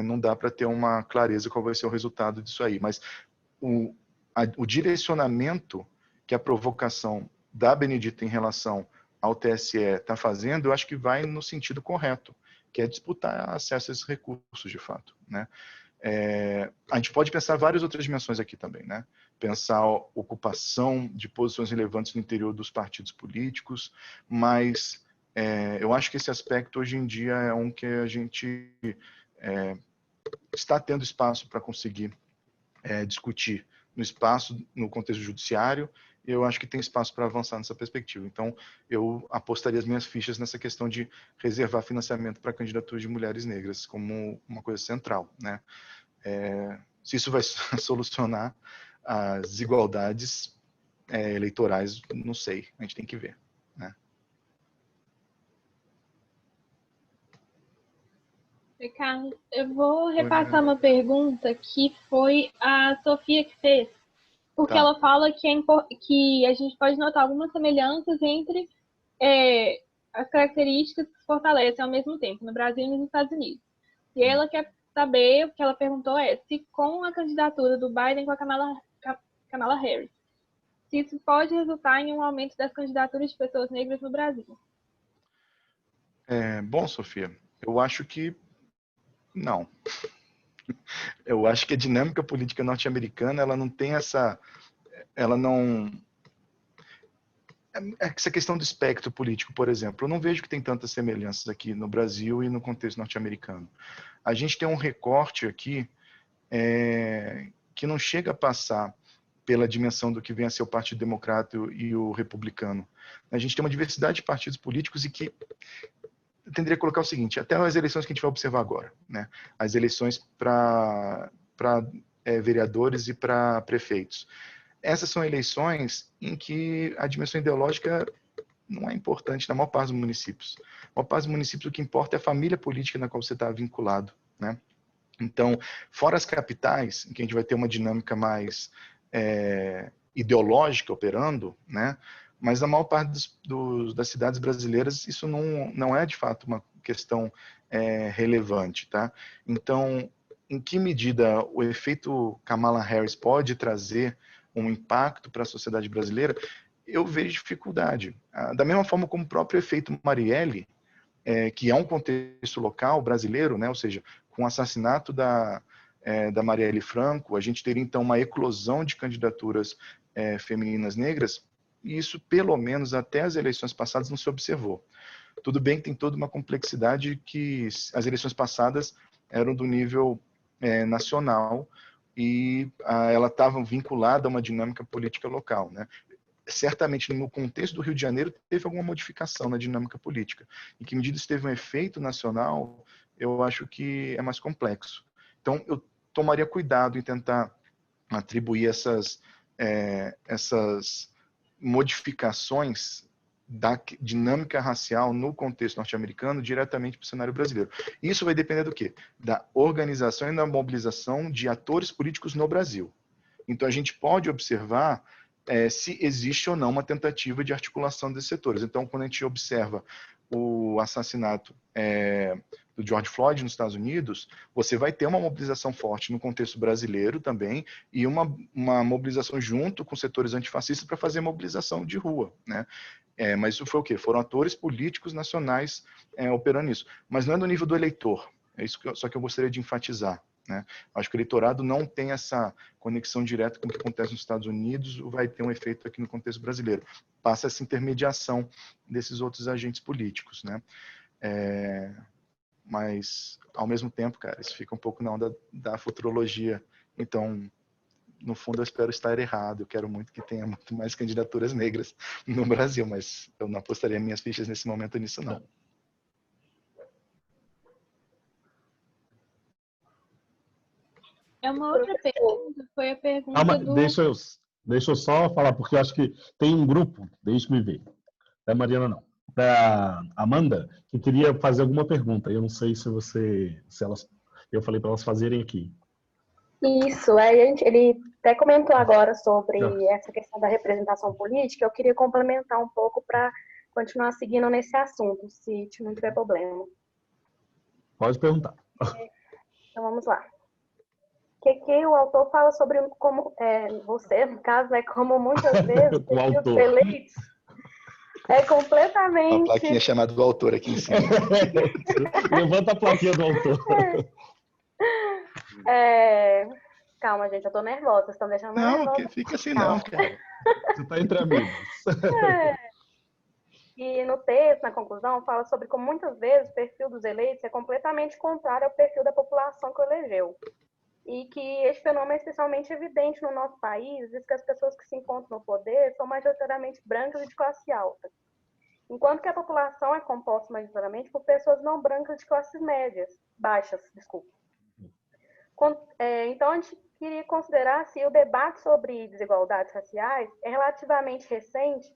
não dá para ter uma clareza qual vai ser o resultado disso aí, mas o direcionamento que a provocação da Benedita em relação ao TSE está fazendo, eu acho que vai no sentido correto, que é disputar acesso a esses recursos, de fato, né? A gente pode pensar várias outras dimensões aqui também, né? Pensar a ocupação de posições relevantes no interior dos partidos políticos, mas eu acho que esse aspecto hoje em dia é um que a gente está tendo espaço para conseguir discutir no contexto judiciário. Eu acho que tem espaço para avançar nessa perspectiva. Então, eu apostaria as minhas fichas nessa questão de reservar financiamento para candidaturas de mulheres negras como uma coisa central, né? Se isso vai solucionar as desigualdades eleitorais, não sei, a gente tem que ver, né? Carlos, eu vou repassar uma pergunta que foi a Sofia que fez, porque ela fala que a gente pode notar algumas semelhanças entre as características que se fortalecem ao mesmo tempo no Brasil e nos Estados Unidos. E ela quer saber, o que ela perguntou se com a candidatura do Biden com a Kamala Harris, se isso pode resultar em um aumento das candidaturas de pessoas negras no Brasil. Bom, Sofia, eu acho que não. Eu acho que a dinâmica política norte-americana, ela não tem essa questão do espectro político, por exemplo. Eu não vejo que tem tantas semelhanças aqui no Brasil e no contexto norte-americano. A gente tem um recorte aqui que não chega a passar pela dimensão do que vem a ser o Partido Democrata e o Republicano. A gente tem uma diversidade de partidos políticos e que eu tenderia a colocar o seguinte, até as eleições que a gente vai observar agora, né? As eleições para vereadores e para prefeitos. Essas são eleições em que a dimensão ideológica não é importante na maior parte dos municípios. Na maior parte dos municípios, o que importa é a família política na qual você está vinculado, né? Então, fora as capitais, em que a gente vai ter uma dinâmica mais ideológica operando, né? Mas na maior parte das cidades brasileiras, isso não é, de fato, uma questão relevante, tá? Então, em que medida o efeito Kamala Harris pode trazer um impacto para a sociedade brasileira, eu vejo dificuldade. Da mesma forma como o próprio efeito Marielle, que é um contexto local brasileiro, né? Ou seja, com o assassinato da Marielle Franco, a gente teria então uma eclosão de candidaturas femininas negras, e isso, pelo menos até as eleições passadas, não se observou. Tudo bem que tem toda uma complexidade que as eleições passadas eram do nível nacional e ela estava vinculada a uma dinâmica política local, né? Certamente, no contexto do Rio de Janeiro, teve alguma modificação na dinâmica política. Em que medida isso teve um efeito nacional, eu acho que é mais complexo. Então, eu tomaria cuidado em tentar atribuir essas modificações da dinâmica racial no contexto norte-americano diretamente para o cenário brasileiro. Isso vai depender do quê? Da organização e da mobilização de atores políticos no Brasil. Então, a gente pode observar se existe ou não uma tentativa de articulação desses setores. Então, quando a gente observa o assassinato do George Floyd nos Estados Unidos, você vai ter uma mobilização forte no contexto brasileiro também e uma mobilização junto com setores antifascistas para fazer mobilização de rua, né? Mas isso foi o quê? Foram atores políticos nacionais operando isso. Mas não é no nível do eleitor. É isso só que eu gostaria de enfatizar, né? Acho que o eleitorado não tem essa conexão direta com o que acontece nos Estados Unidos, vai ter um efeito aqui no contexto brasileiro. Passa essa intermediação desses outros agentes políticos, né? Mas, ao mesmo tempo, cara, isso fica um pouco na onda da futurologia. Então, no fundo, eu espero estar errado. Eu quero muito que tenha muito mais candidaturas negras no Brasil, mas eu não apostaria minhas fichas nesse momento nisso, não. Uma outra pergunta, foi a pergunta do... Deixa eu só falar, porque eu acho que tem um grupo, deixa-me ver, da Mariana não, da Amanda, que queria fazer alguma pergunta. Eu não sei se eu falei para elas fazerem aqui. Isso, ele até comentou agora sobre essa questão da representação política. Eu queria complementar um pouco para continuar seguindo nesse assunto, se não tiver problema. Pode perguntar. Então vamos lá. Que o autor fala sobre como você, no caso, como muitas vezes os eleitos completamente... Uma plaquinha chamada do autor aqui em cima. Levanta a plaquinha do autor. É, calma, gente, eu tô nervosa. Vocês estão deixando eu Não, nervosa. fica assim não, cara. Você está entre amigos. E no texto, na conclusão, fala sobre como muitas vezes o perfil dos eleitos é completamente contrário ao perfil da população que o elegeu. E que esse fenômeno é especialmente evidente no nosso país, visto que as pessoas que se encontram no poder são majoritariamente brancas e de classe alta, enquanto que a população é composta majoritariamente por pessoas não brancas de classes médias, baixas, desculpa. Então, a gente queria considerar se o debate sobre desigualdades raciais é relativamente recente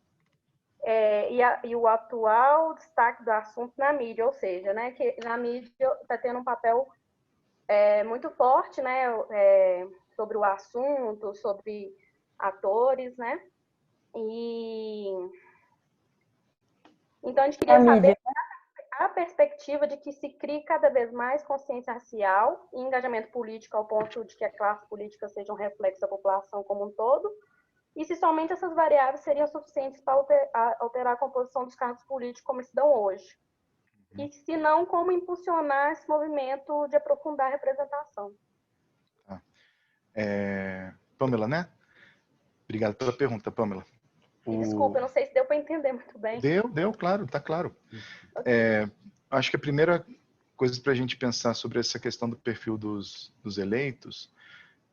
e o atual destaque do assunto na mídia, ou seja, né, que na mídia está tendo um papel muito forte, né, sobre o assunto, sobre atores, né, e então a gente queria saber a perspectiva de que se crie cada vez mais consciência racial e engajamento político ao ponto de que a classe política seja um reflexo da população como um todo, e se somente essas variáveis seriam suficientes para alterar a composição dos cargos políticos como se dão hoje. E se não, como impulsionar esse movimento de aprofundar a representação. Pamela, né? Obrigado pela pergunta, Pamela. Desculpa, eu não sei se deu para entender muito bem. Deu, claro, tá claro. Acho que a primeira coisa para a gente pensar sobre essa questão do perfil dos eleitos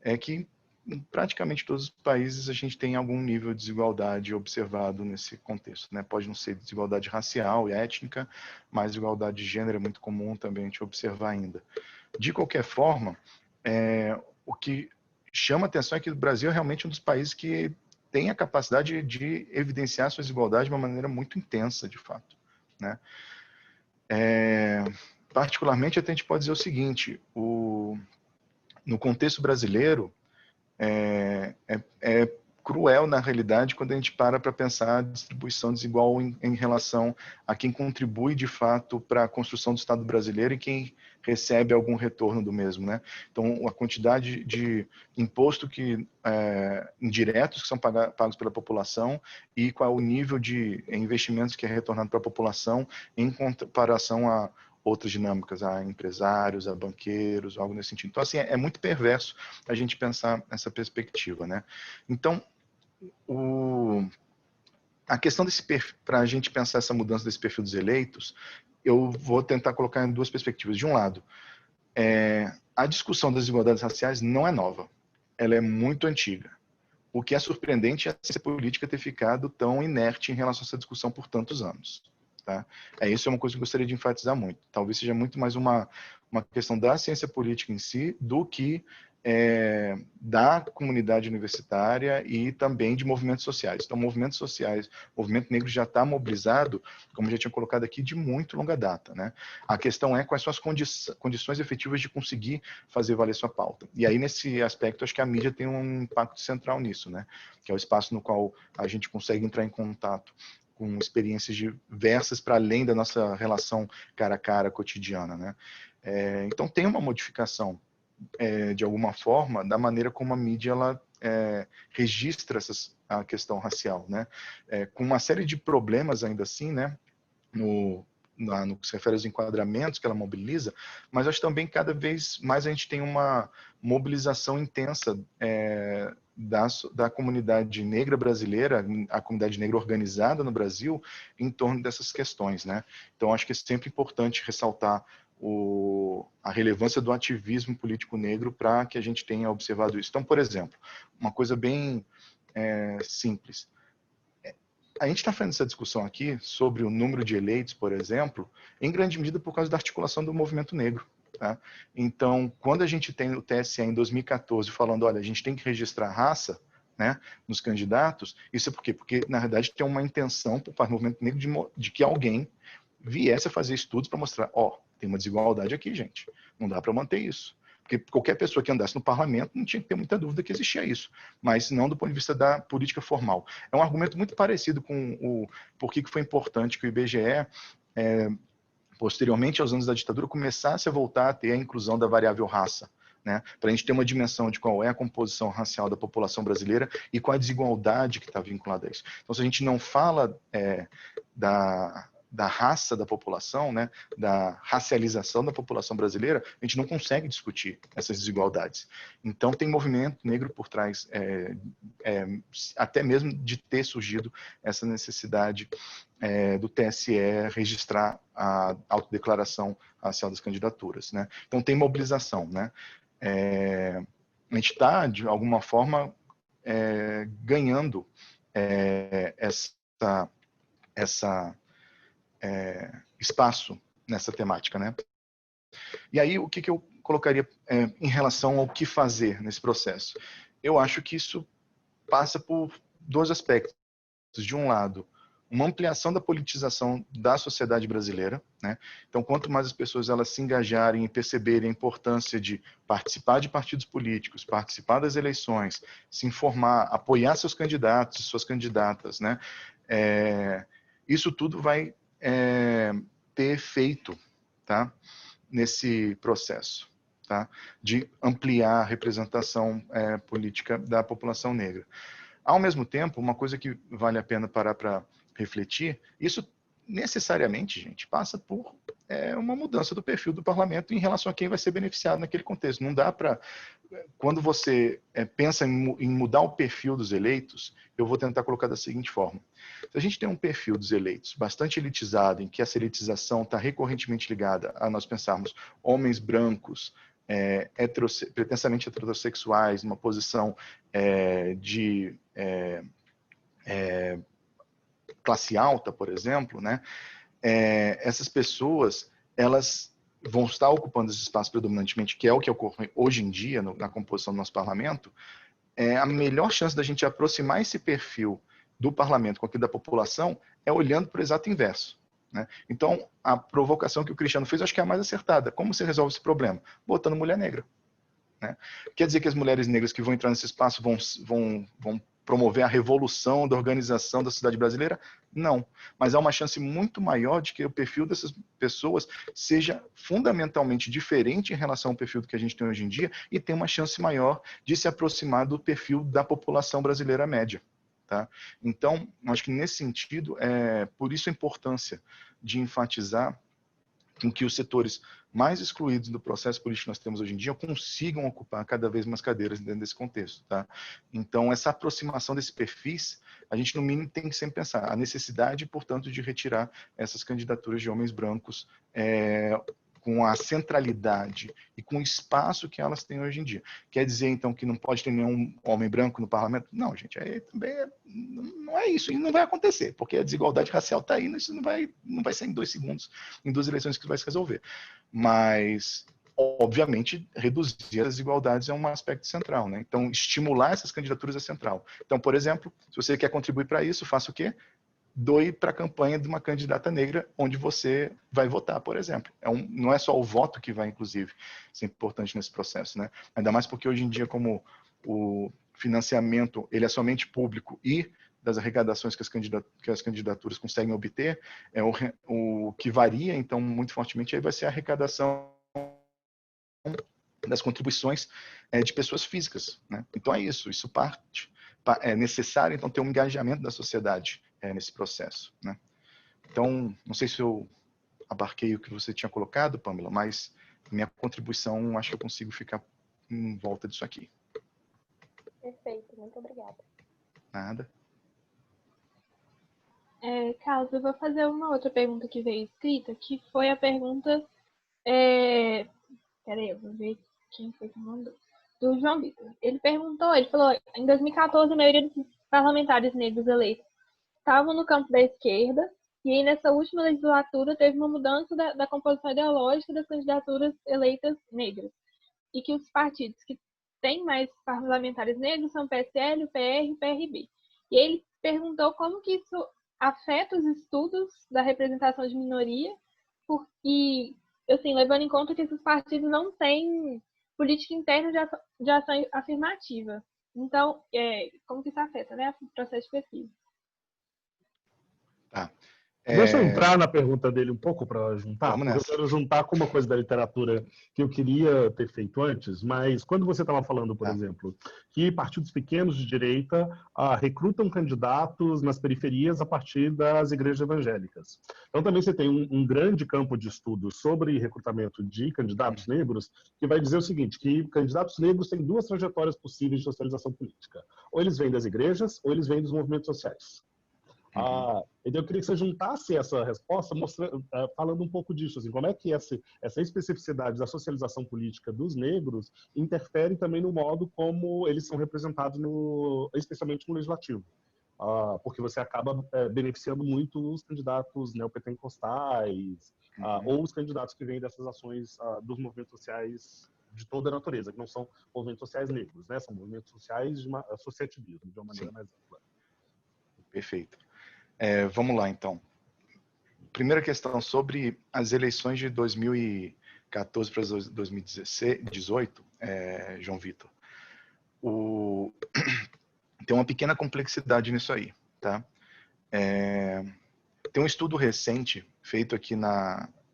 é que em praticamente todos os países a gente tem algum nível de desigualdade observado nesse contexto, né? Pode não ser desigualdade racial e étnica, mas desigualdade de gênero é muito comum também a gente observar ainda. De qualquer forma, o que chama atenção é que o Brasil é realmente um dos países que tem a capacidade de evidenciar suas desigualdades de uma maneira muito intensa, de fato, né? Particularmente, até a gente pode dizer o seguinte, no contexto brasileiro, é cruel, na realidade, quando a gente para pensar a distribuição desigual em relação a quem contribui, de fato, para a construção do Estado brasileiro e quem recebe algum retorno do mesmo, né? Então, a quantidade de imposto indiretos que são pagos pela população e qual o nível de investimentos que é retornado para a população em comparação a outras dinâmicas, a empresários, a banqueiros, algo nesse sentido. Então, assim, é muito perverso a gente pensar nessa perspectiva, né? Então, a questão desse perfil, para a gente pensar essa mudança desse perfil dos eleitos, eu vou tentar colocar em duas perspectivas. De um lado, a discussão das desigualdades raciais não é nova, ela é muito antiga. O que é surpreendente é a ciência política ter ficado tão inerte em relação a essa discussão por tantos anos. Tá? Isso é uma coisa que eu gostaria de enfatizar muito. Talvez seja muito mais uma questão da ciência política em si do que da comunidade universitária e também de movimentos sociais. Então, movimentos sociais, o movimento negro já está mobilizado, como já tinha colocado aqui, de muito longa data, né? A questão é quais são as condições efetivas de conseguir fazer valer sua pauta. E aí, nesse aspecto, acho que a mídia tem um impacto central nisso, né? Que é o espaço no qual a gente consegue entrar em contato com experiências diversas para além da nossa relação cara a cara cotidiana, né? Então, tem uma modificação de alguma forma, da maneira como a mídia ela, registra a questão racial, né? Com uma série de problemas ainda assim, né? No que se refere aos enquadramentos que ela mobiliza, mas acho também cada vez mais a gente tem uma mobilização intensa da comunidade negra brasileira, a comunidade negra organizada no Brasil, em torno dessas questões, né? Então, acho que é sempre importante ressaltar a relevância do ativismo político negro para que a gente tenha observado isso. Então, por exemplo, uma coisa bem simples. A gente está fazendo essa discussão aqui sobre o número de eleitos, por exemplo, em grande medida por causa da articulação do movimento negro. Tá? Então, quando a gente tem o TSE em 2014 falando, olha, a gente tem que registrar raça, né, nos candidatos, isso é por quê? Porque, na verdade, tem uma intenção por parte do movimento negro de que alguém viesse a fazer estudos para mostrar, tem uma desigualdade aqui, gente. Não dá para manter isso. Porque qualquer pessoa que andasse no parlamento não tinha que ter muita dúvida que existia isso. Mas não do ponto de vista da política formal. É um argumento muito parecido com por que foi importante que o IBGE, posteriormente aos anos da ditadura, começasse a voltar a ter a inclusão da variável raça. Né, para a gente ter uma dimensão de qual é a composição racial da população brasileira e qual a desigualdade que está vinculada a isso. Então, se a gente não fala da raça da população, né, da racialização da população brasileira, a gente não consegue discutir essas desigualdades. Então, tem movimento negro por trás, até mesmo de ter surgido essa necessidade do TSE registrar a autodeclaração racial das candidaturas, né? Então, tem mobilização, né? A gente está, de alguma forma, ganhando espaço nessa temática, né? E aí, o que eu colocaria em relação ao que fazer nesse processo? Eu acho que isso passa por dois aspectos. De um lado, uma ampliação da politização da sociedade brasileira, né? Então, quanto mais as pessoas elas se engajarem e perceberem a importância de participar de partidos políticos, participar das eleições, se informar, apoiar seus candidatos, suas candidatas, né? Isso tudo vai ter efeito, tá? Nesse processo, tá? De ampliar a representação política da população negra. Ao mesmo tempo, uma coisa que vale a pena parar para refletir, isso necessariamente, gente, passa por uma mudança do perfil do parlamento em relação a quem vai ser beneficiado naquele contexto. Não dá para... Quando você pensa em mudar o perfil dos eleitos, eu vou tentar colocar da seguinte forma. Se a gente tem um perfil dos eleitos bastante elitizado, em que essa elitização está recorrentemente ligada a nós pensarmos homens brancos, pretensamente heterossexuais, numa posição de classe alta, por exemplo, né? Essas pessoas, elas vão estar ocupando esse espaço predominantemente, que é o que ocorre hoje em dia na composição do nosso parlamento. A melhor chance da gente aproximar esse perfil do parlamento com aquele da população é olhando para o exato inverso, né? Então, a provocação que o Cristiano fez, acho que é a mais acertada. Como você resolve esse problema? Botando mulher negra, né? Quer dizer que as mulheres negras que vão entrar nesse espaço vão promover a revolução da organização da sociedade brasileira? Não. Mas há uma chance muito maior de que o perfil dessas pessoas seja fundamentalmente diferente em relação ao perfil do que a gente tem hoje em dia e tem uma chance maior de se aproximar do perfil da população brasileira média. Tá? Então, acho que nesse sentido, por isso a importância de enfatizar em que os setores mais excluídos do processo político que nós temos hoje em dia consigam ocupar cada vez mais cadeiras dentro desse contexto, tá? Então, essa aproximação desses perfis, a gente, no mínimo, tem que sempre pensar a necessidade, portanto, de retirar essas candidaturas de homens brancos com a centralidade e com o espaço que elas têm hoje em dia. Quer dizer, então, que não pode ter nenhum homem branco no parlamento? Não, gente, aí também não é isso, e não vai acontecer, porque a desigualdade racial está aí, isso não vai ser em 2 segundos, em 2 eleições que vai se resolver. Mas, obviamente, reduzir as desigualdades é um aspecto central, né? Então, estimular essas candidaturas é central. Então, por exemplo, se você quer contribuir para isso, faça o quê? Doe para a campanha de uma candidata negra onde você vai votar, por exemplo. Não é só o voto que vai, inclusive, ser importante nesse processo, né? Ainda mais porque hoje em dia, como o financiamento ele é somente público e das arrecadações que as candidaturas conseguem obter, o que varia, então, muito fortemente, aí vai ser a arrecadação das contribuições de pessoas físicas, né? Então é isso parte. É necessário, então, ter um engajamento da sociedade nesse processo, né? Então, não sei se eu abarquei o que você tinha colocado, Pamela, mas minha contribuição, acho que eu consigo ficar em volta disso aqui. Perfeito, muito obrigada. Nada. Carlos, eu vou fazer uma outra pergunta que veio escrita, que foi a pergunta... Peraí, eu vou ver quem foi que mandou. Do João Vitor. Ele falou, em 2014, a maioria dos parlamentares negros eleitos estavam no campo da esquerda, e aí nessa última legislatura teve uma mudança da composição ideológica das candidaturas eleitas negras, e que os partidos que têm mais parlamentares negros são o PSL, o PR e o PRB. E ele perguntou como que isso afeta os estudos da representação de minoria, porque, assim, levando em conta que esses partidos não têm política interna de ação afirmativa. Então, como que isso afeta, né, o processo de pesquisa? Tá. Deixa eu entrar na pergunta dele um pouco para juntar, Vamos porque eu nessa. quero juntar com uma coisa da literatura que eu queria ter feito antes, mas quando você estava falando, por exemplo, que partidos pequenos de direita recrutam candidatos nas periferias a partir das igrejas evangélicas. Então também você tem um grande campo de estudo sobre recrutamento de candidatos negros que vai dizer o seguinte, que candidatos negros têm duas trajetórias possíveis de socialização política. Ou eles vêm das igrejas, ou eles vêm dos movimentos sociais. Então eu queria que você juntasse essa resposta falando um pouco disso, assim, como é que essa especificidade da socialização política dos negros interfere também no modo como eles são representados, especialmente no legislativo. Porque você acaba beneficiando muito os candidatos neopentecostais, ou os candidatos que vêm dessas ações dos movimentos sociais de toda a natureza, que não são movimentos sociais negros, né? São movimentos sociais de associativismo, de uma maneira mais ampla. Perfeito. Vamos lá, então. Primeira questão sobre as eleições de 2014 para 2018, João Vitor. Tem uma pequena complexidade nisso aí, tá? Tem um estudo recente feito aqui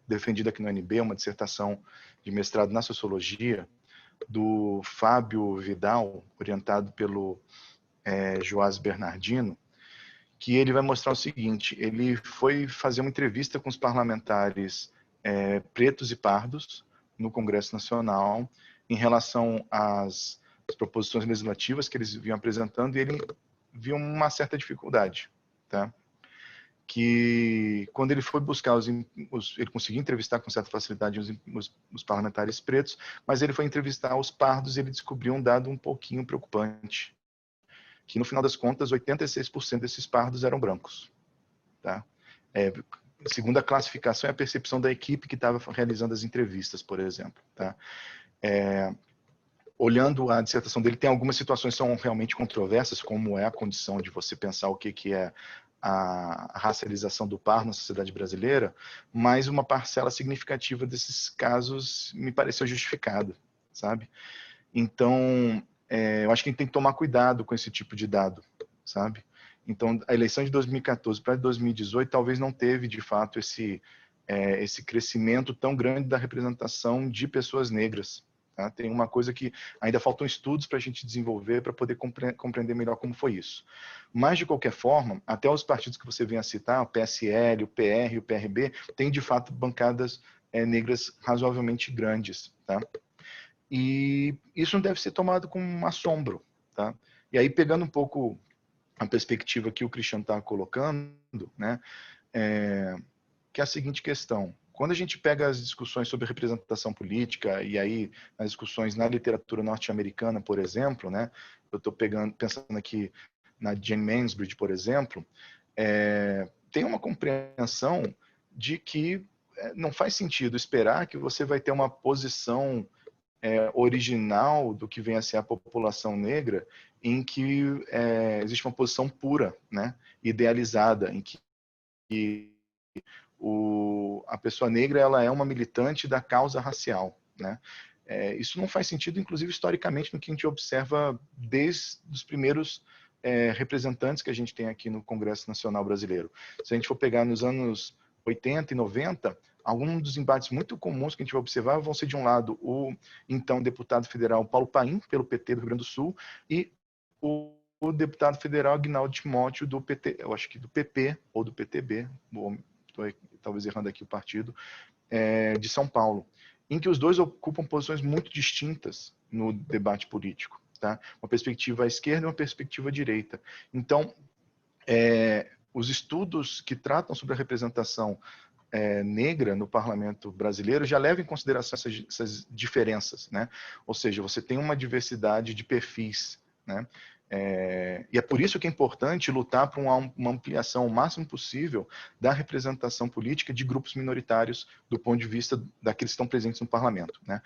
defendido aqui no UNB, uma dissertação de mestrado na sociologia, do Fábio Vidal, orientado pelo Joás Bernardino, que ele vai mostrar o seguinte: ele foi fazer uma entrevista com os parlamentares pretos e pardos no Congresso Nacional em relação às proposições legislativas que eles vinham apresentando, e ele viu uma certa dificuldade, tá? Que quando ele foi buscar ele conseguiu entrevistar com certa facilidade os parlamentares pretos, mas ele foi entrevistar os pardos e ele descobriu um dado um pouquinho preocupante, que no final das contas 86% desses pardos eram brancos, tá? Segundo a classificação e a percepção da equipe que estava realizando as entrevistas, por exemplo, tá? Olhando a dissertação dele, tem algumas situações que são realmente controversas, como é a condição de você pensar o que é a racialização do pardo na sociedade brasileira, mas uma parcela significativa desses casos me pareceu justificada, sabe? Então, eu acho que a gente tem que tomar cuidado com esse tipo de dado, sabe? Então, a eleição de 2014 para 2018 talvez não teve, de fato, esse crescimento tão grande da representação de pessoas negras. Tá? Tem uma coisa que ainda faltam estudos para a gente desenvolver para poder compreender melhor como foi isso. Mas, de qualquer forma, até os partidos que você vem a citar, o PSL, o PR e o PRB, têm, de fato, bancadas negras razoavelmente grandes, tá? E isso não deve ser tomado como um assombro, tá? E aí, pegando um pouco a perspectiva que o Cristiano está colocando, né, que é a seguinte questão: quando a gente pega as discussões sobre representação política, e aí as discussões na literatura norte-americana, por exemplo, né, eu estou pensando aqui na Jane Mansbridge, por exemplo, tem uma compreensão de que não faz sentido esperar que você vai ter uma posição original do que vem a ser a população negra, em que existe uma posição pura, né, idealizada, em que a pessoa negra ela é uma militante da causa racial, né? Isso não faz sentido, inclusive historicamente, no que a gente observa desde os primeiros representantes que a gente tem aqui no Congresso Nacional Brasileiro. Se a gente for pegar nos anos 80 e 90, alguns dos embates muito comuns que a gente vai observar vão ser, de um lado, o então deputado federal Paulo Paim, pelo PT do Rio Grande do Sul, e o deputado federal Aguinaldo Timóteo, do PT, eu acho que do PP ou do PTB, estou talvez errando aqui o partido, de São Paulo, em que os dois ocupam posições muito distintas no debate político, tá? Uma perspectiva à esquerda e uma perspectiva à direita. Então, os estudos que tratam sobre a representação negra no parlamento brasileiro já levam em consideração essas diferenças, né? Ou seja, você tem uma diversidade de perfis, né? E é por isso que é importante lutar por uma ampliação o máximo possível da representação política de grupos minoritários do ponto de vista daqueles que estão presentes no parlamento, né?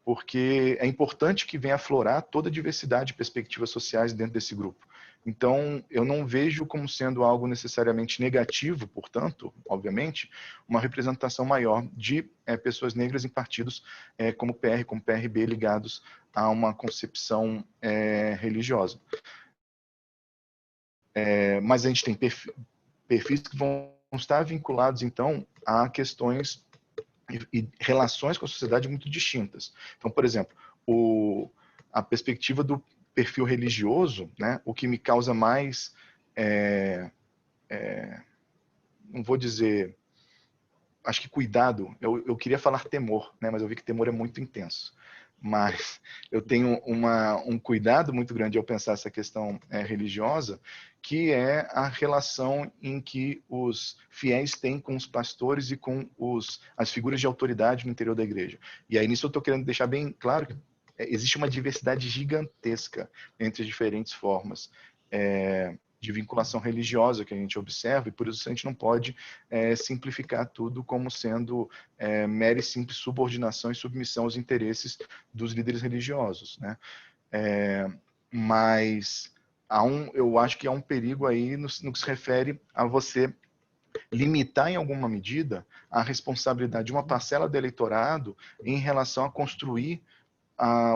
Porque é importante que venha aflorar toda a diversidade de perspectivas sociais dentro desse grupo. Então, eu não vejo como sendo algo necessariamente negativo, portanto, obviamente, uma representação maior de pessoas negras em partidos como o PR, como o PRB, ligados a uma concepção religiosa. Mas a gente tem perfis que vão estar vinculados, então, a questões e relações com a sociedade muito distintas. Então, por exemplo, a perspectiva do perfil religioso, né, o que me causa mais, não vou dizer, acho que cuidado, eu queria falar temor, né, mas eu vi que temor é muito intenso. Mas eu tenho um cuidado muito grande ao pensar essa questão religiosa, que é a relação em que os fiéis têm com os pastores e com as figuras de autoridade no interior da igreja. E aí nisso eu estou querendo deixar bem claro que existe uma diversidade gigantesca entre as diferentes formas de vinculação religiosa que a gente observa, e por isso a gente não pode simplificar tudo como sendo mera e simples subordinação e submissão aos interesses dos líderes religiosos, né? Mas eu acho que há um perigo aí no que se refere a você limitar em alguma medida a responsabilidade de uma parcela do eleitorado em relação a construir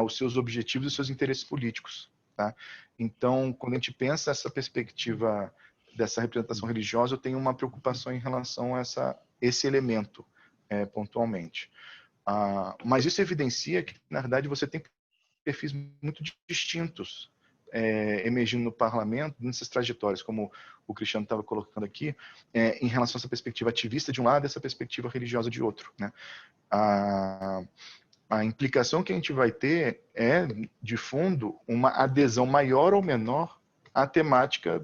os seus objetivos e os seus interesses políticos, tá? Então, quando a gente pensa essa perspectiva dessa representação religiosa, eu tenho uma preocupação em relação a esse elemento, pontualmente. Mas isso evidencia que, na verdade, você tem perfis muito distintos emergindo no parlamento, nessas trajetórias, como o Cristiano estava colocando aqui, em relação a essa perspectiva ativista de um lado e essa perspectiva religiosa de outro, né? A implicação que a gente vai ter é, de fundo, uma adesão maior ou menor à temática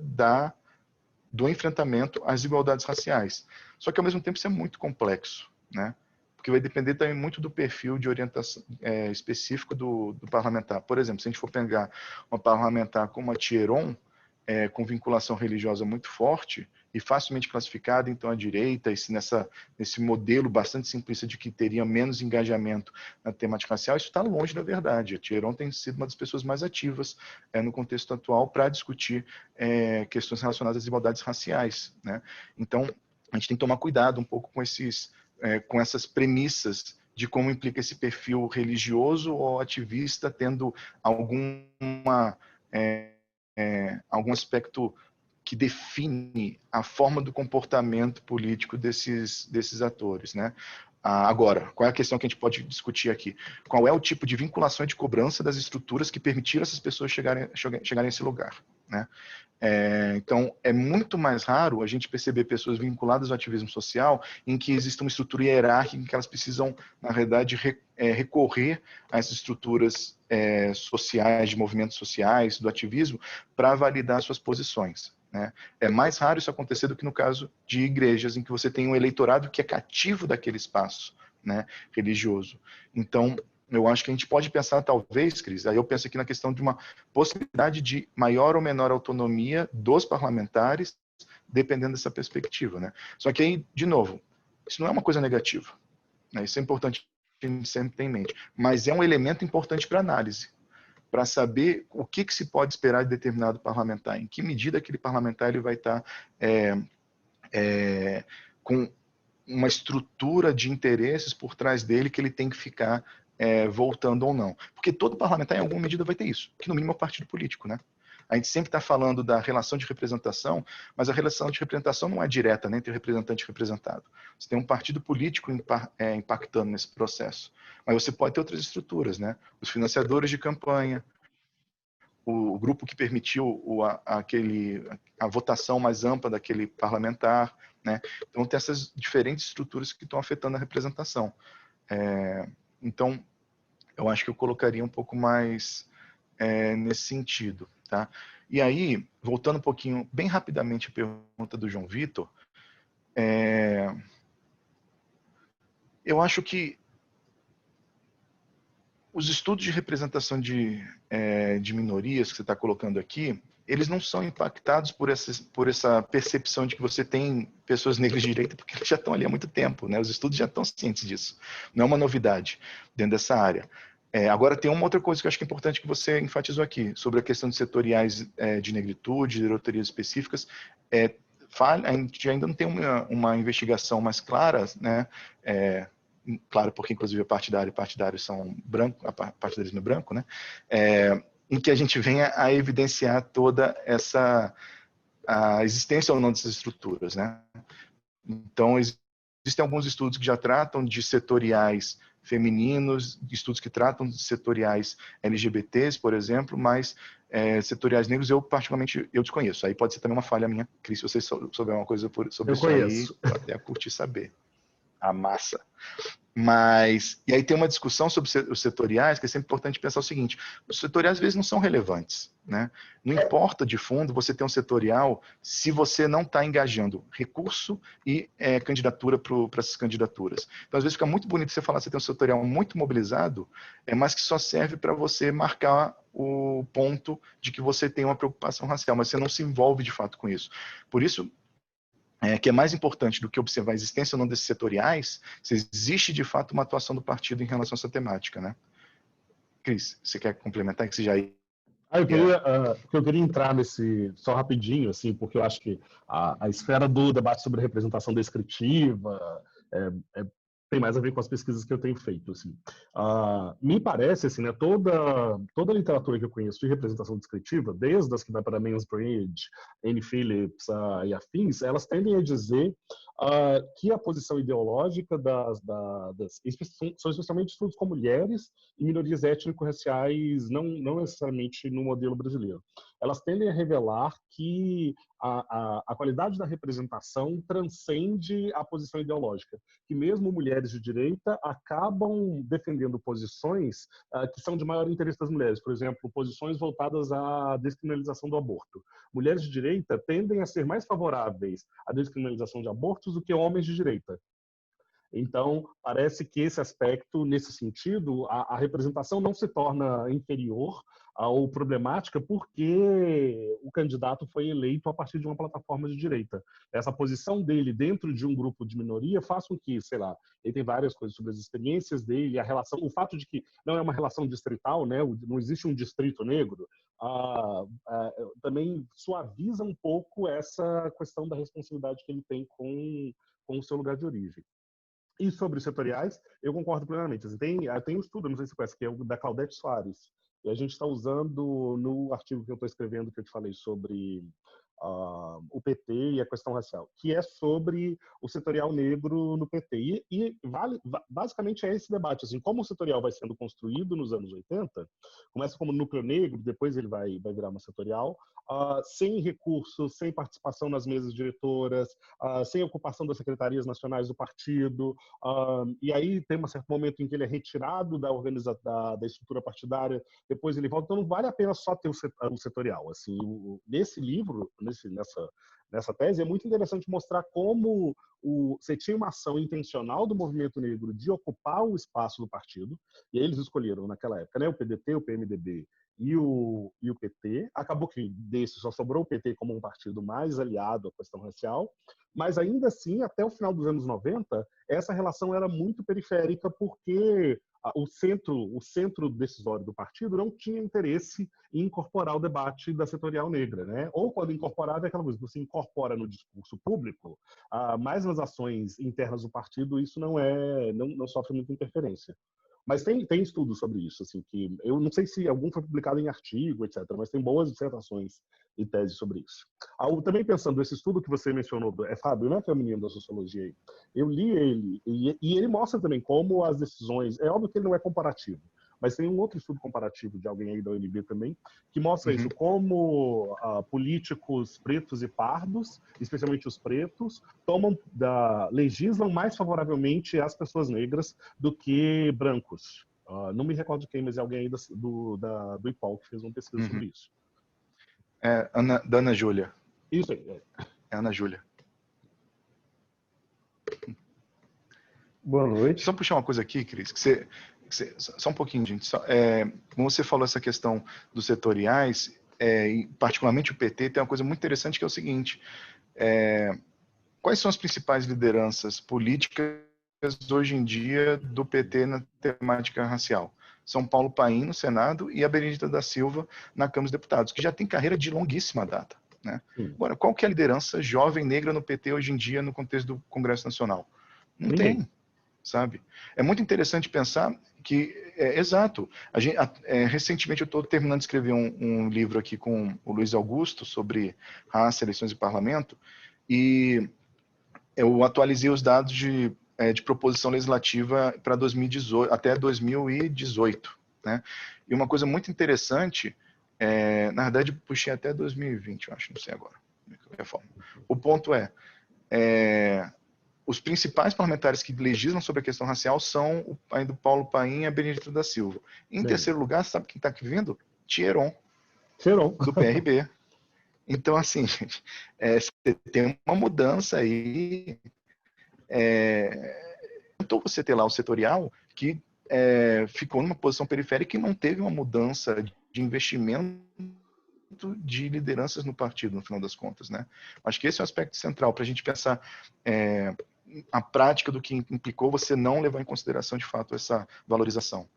do enfrentamento às desigualdades raciais. Só que, ao mesmo tempo, isso é muito complexo, né? Porque vai depender também muito do perfil de orientação específico do parlamentar. Por exemplo, se a gente for pegar uma parlamentar como a Thieron, com vinculação religiosa muito forte e facilmente classificada, então, à direita, nesse modelo bastante simplista de que teria menos engajamento na temática racial, isso está longe da verdade. A Thieron tem sido uma das pessoas mais ativas no contexto atual para discutir questões relacionadas às desigualdades raciais, né? Então, a gente tem que tomar cuidado um pouco com essas premissas de como implica esse perfil religioso ou ativista tendo algum aspecto que define a forma do comportamento político desses atores, né? Agora, qual é a questão que a gente pode discutir aqui? Qual é o tipo de vinculação e de cobrança das estruturas que permitiram essas pessoas chegarem a esse lugar, né? Então, é muito mais raro a gente perceber pessoas vinculadas ao ativismo social em que existe uma estrutura hierárquica em que elas precisam, na verdade, recorrer a essas estruturas sociais, de movimentos sociais, do ativismo, para validar suas posições, né? É mais raro isso acontecer do que no caso de igrejas, em que você tem um eleitorado que é cativo daquele espaço, né, religioso. Então, eu acho que a gente pode pensar, talvez, Cris, aí eu penso aqui na questão de uma possibilidade de maior ou menor autonomia dos parlamentares, dependendo dessa perspectiva, né? Só que aí, de novo, isso não é uma coisa negativa, né? Isso é importante que a gente sempre tenha em mente, mas é um elemento importante para análise, para saber o que se pode esperar de determinado parlamentar, em que medida aquele parlamentar ele vai estar com uma estrutura de interesses por trás dele que ele tem que ficar voltando ou não. Porque todo parlamentar, em alguma medida, vai ter isso, que no mínimo é um partido político, né? A gente sempre está falando da relação de representação, mas a relação de representação não é direta, né, entre representante e representado. Você tem um partido político impactando nesse processo. Mas você pode ter outras estruturas, né? Os financiadores de campanha, o grupo que permitiu a votação mais ampla daquele parlamentar, né? Então, tem essas diferentes estruturas que estão afetando a representação. Então, eu acho que eu colocaria um pouco mais nesse sentido, tá? E aí, voltando um pouquinho, bem rapidamente, a pergunta do João Vitor, eu acho que os estudos de representação de minorias que você está colocando aqui, eles não são impactados por essa percepção de que você tem pessoas negras de direita, porque eles já estão ali há muito tempo, né? Os estudos já estão cientes disso. Não é uma novidade dentro dessa área. Agora, tem uma outra coisa que eu acho que é importante que você enfatizou aqui, sobre a questão de setoriais de negritude, de diretorias específicas. A gente ainda não tem uma investigação mais clara, né? Claro, porque inclusive a partidários são branco, a partidarismo é branco, né? Em que a gente venha a evidenciar toda a existência ou não dessas estruturas, né? Então, existem alguns estudos que já tratam de setoriais femininos, estudos que tratam de setoriais LGBTs, por exemplo, mas setoriais negros eu particularmente desconheço. Aí pode ser também uma falha minha, Cris, se você souber uma coisa sobre Eu isso conheço. aí, eu até curti saber. A massa. E aí tem uma discussão sobre os setoriais, que é sempre importante pensar o seguinte: os setoriais às vezes não são relevantes, né? Não importa de fundo você ter um setorial se você não está engajando recurso e candidatura para essas candidaturas. Então às vezes fica muito bonito você falar que você tem um setorial muito mobilizado, mas que só serve para você marcar o ponto de que você tem uma preocupação racial, mas você não se envolve de fato com isso. Por isso que é mais importante do que observar a existência ou não desses setoriais, se existe de fato uma atuação do partido em relação a essa temática, né? Cris, você quer complementar que você já eu queria entrar nesse, só rapidinho, assim, porque eu acho que a esfera do debate sobre representação descritiva tem mais a ver com as pesquisas que eu tenho feito, assim. Me parece, assim, né, toda a literatura que eu conheço de representação descritiva, desde as que vai para Mansbridge, Annie Phillips e afins, elas tendem a dizer que a posição ideológica são especialmente estudos com mulheres e minorias étnico-raciais, não necessariamente no modelo brasileiro. Elas tendem a revelar que a qualidade da representação transcende a posição ideológica, que mesmo mulheres de direita acabam defendendo posições que são de maior interesse das mulheres, por exemplo, posições voltadas à descriminalização do aborto. Mulheres de direita tendem a ser mais favoráveis à descriminalização de abortos do que homens de direita. Então, parece que esse aspecto, nesse sentido, a representação não se torna inferior ou problemática porque o candidato foi eleito a partir de uma plataforma de direita. Essa posição dele dentro de um grupo de minoria faz com que, sei lá, ele tem várias coisas sobre as experiências dele, a relação, o fato de que não é uma relação distrital, né, não existe um distrito negro, também suaviza um pouco essa questão da responsabilidade que ele tem com o seu lugar de origem. E sobre os setoriais, eu concordo plenamente. Tem um estudo, não sei se você conhece, que é o da Claudete Soares. E a gente está usando no artigo que eu estou escrevendo, que eu te falei sobre o PT e a questão racial, que é sobre o setorial negro no PT. Basicamente é esse debate, assim, como o setorial vai sendo construído nos anos 80, começa como núcleo negro, depois ele vai virar uma setorial, sem recursos, sem participação nas mesas diretoras, sem ocupação das secretarias nacionais do partido, e aí tem um certo momento em que ele é retirado da estrutura partidária, depois ele volta, então não vale a pena só ter o setorial. Assim, nesse livro, nessa tese, é muito interessante mostrar como você tinha uma ação intencional do movimento negro de ocupar o espaço do partido, e aí eles escolheram naquela época, né, o PDT, o PMDB e o PT. Acabou que desse só sobrou o PT como um partido mais aliado à questão racial, mas ainda assim, até o final dos anos 90, essa relação era muito periférica porque o centro decisório do partido não tinha interesse em incorporar o debate da setorial negra, né? Ou quando incorporava é aquela coisa, você incorpora no discurso público, mas nas ações internas do partido isso não sofre muita interferência. Mas tem estudos sobre isso, assim, que eu não sei se algum foi publicado em artigo, etc., mas tem boas dissertações e teses sobre isso. Também pensando, esse estudo que você mencionou, Fábio, né, que é o menino da sociologia aí, eu li ele, e ele mostra também como as decisões, é óbvio que ele não é comparativo, mas tem um outro estudo comparativo de alguém aí da UNB também, que mostra isso, como políticos pretos e pardos, especialmente os pretos, legislam mais favoravelmente às pessoas negras do que brancos. Não me recordo de quem, mas é alguém aí do IPOL que fez uma pesquisa sobre isso. Da Ana Júlia. Isso aí. É Ana Júlia. Boa noite. Só puxar uma coisa aqui, Cris, só um pouquinho, gente. Como você falou essa questão dos setoriais, e particularmente o PT, tem uma coisa muito interessante que é o seguinte: quais são as principais lideranças políticas hoje em dia do PT na temática racial? São Paulo Paim no Senado e a Benedita da Silva na Câmara dos Deputados, que já tem carreira de longuíssima data, né? Agora, qual que é a liderança jovem negra no PT hoje em dia no contexto do Congresso Nacional? Não tem, sabe? É muito interessante pensar que, exato, recentemente eu estou terminando de escrever um livro aqui com o Luiz Augusto sobre raça, eleições e parlamento, e eu atualizei os dados de proposição legislativa para 2018, até 2018, né? E uma coisa muito interessante, na verdade, puxei até 2020, eu acho, não sei agora, de qualquer forma. O ponto os principais parlamentares que legislam sobre a questão racial são ainda o Paulo Paim e a Benedita da Silva. Em terceiro lugar, sabe quem está aqui vindo? Thieron, do PRB. Então, assim, gente, você tem uma mudança aí. Então, você ter lá o setorial que ficou numa posição periférica e não teve uma mudança de investimento de lideranças no partido, no final das contas, né? Acho que esse é o aspecto central para a gente pensar a prática do que implicou você não levar em consideração, de fato, essa valorização.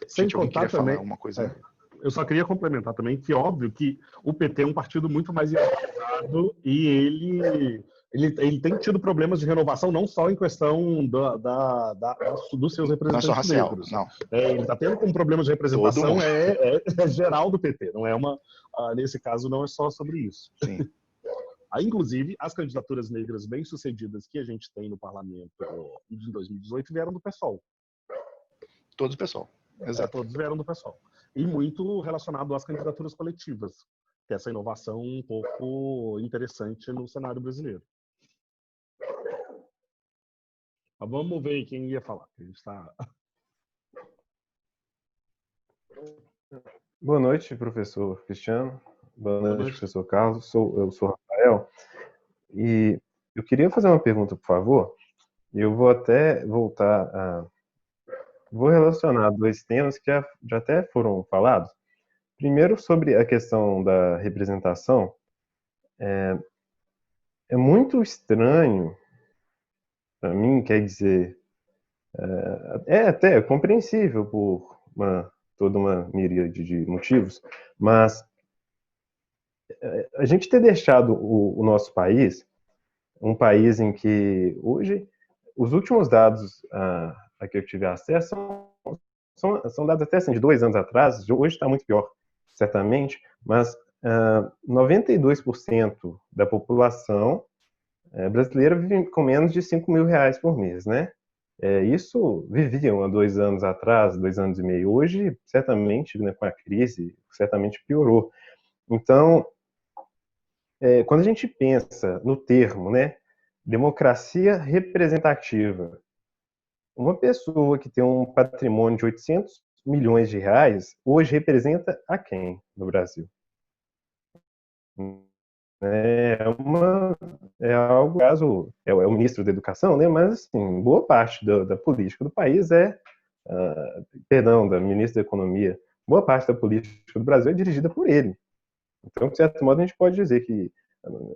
Sem alguém contar queria também, falar uma coisa? Eu só queria complementar também que, óbvio, que o PT é um partido muito mais hierarquizado e ele tem tido problemas de renovação, não só em questão dos seus representantes não é só racial, negros. não. Ele está tendo como problemas de representação geral do PT, não é nesse caso não é só sobre isso. Sim. Inclusive, as candidaturas negras bem-sucedidas que a gente tem no parlamento de 2018 vieram do PSOL. Todos do PSOL, exato. Todos vieram do PSOL. E muito relacionado às candidaturas coletivas, que é essa inovação um pouco interessante no cenário brasileiro. Mas vamos ver quem ia falar. A gente tá... Boa noite, professor Cristiano. Boa noite, professor Carlos. Eu sou Rafael. E eu queria fazer uma pergunta, por favor. E eu vou até voltar a... Vou relacionar dois temas que já até foram falados. Primeiro, sobre a questão da representação. É muito estranho, para mim, quer dizer... É até compreensível por toda uma miríade de motivos, mas a gente ter deixado o nosso país, um país em que hoje, os últimos dados a que eu tive acesso são dados até assim, de 2 anos atrás, hoje está muito pior, certamente, mas 92% da população brasileira vive com menos de R$5.000 por mês, né? Isso viviam há 2 anos atrás, 2 anos e meio. Hoje, certamente, né, com a crise, certamente piorou. Então, quando a gente pensa no termo, né, democracia representativa, uma pessoa que tem um patrimônio de R$800 milhões hoje representa a quem no Brasil? Algo, caso é o ministro da Educação, né? Mas assim, boa parte da política do país da ministra da Economia, boa parte da política do Brasil é dirigida por ele. Então, de certo modo, a gente pode dizer que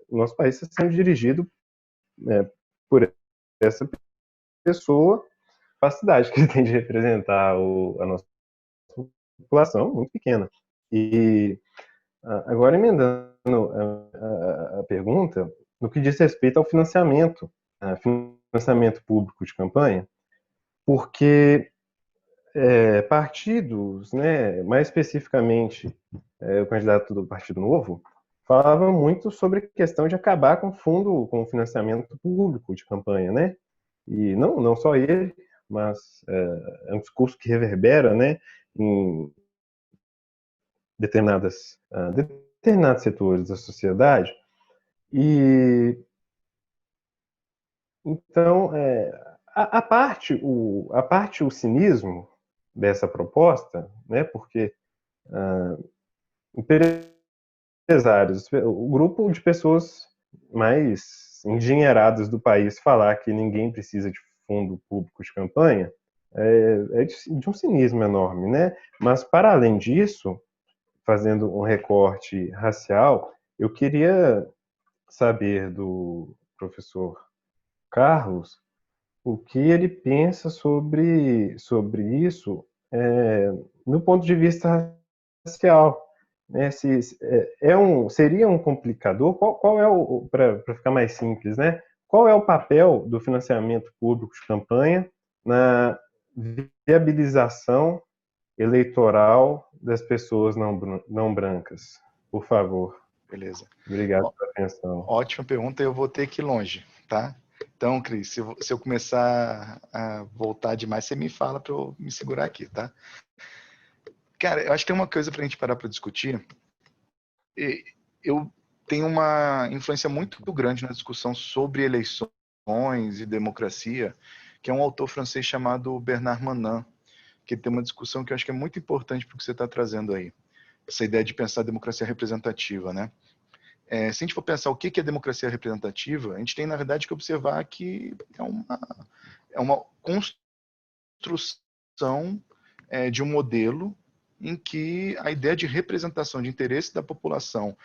o nosso país está sendo dirigido por essa pessoa, capacidade que ele tem de representar a nossa população muito pequena. E agora, emendando a pergunta, no que diz respeito ao financiamento público de campanha, porque partidos, né, mais especificamente o candidato do Partido Novo, falava muito sobre a questão de acabar com o financiamento público de campanha, né? E não só ele, mas é um discurso que reverbera, né, em determinados setores da sociedade. E então, a parte o cinismo dessa proposta, né, porque empresários, o grupo de pessoas mais endinheiradas do país falar que ninguém precisa de fundo público de campanha é de um cinismo enorme, né? Mas, para além disso, fazendo um recorte racial, eu queria saber do professor Carlos o que ele pensa sobre isso no ponto de vista racial. Né? Seria um complicador? Qual é para ficar mais simples, né? Qual é o papel do financiamento público de campanha na viabilização eleitoral das pessoas não brancas? Por favor. Beleza. Obrigado pela atenção. Ótima pergunta, eu vou ter que ir longe, tá? Então, Cris, se eu começar a voltar demais, você me fala para eu me segurar aqui, tá? Cara, eu acho que tem uma coisa para a gente parar para discutir. Eu tenho uma influência muito grande na discussão sobre eleições e democracia, que é um autor francês chamado Bernard Manin, que tem uma discussão que eu acho que é muito importante para o que você está trazendo aí. Essa ideia de pensar a democracia representativa, né? Se a gente for pensar o que é democracia representativa, a gente tem, na verdade, que observar que é uma construção de um modelo em que a ideia de representação de interesse da população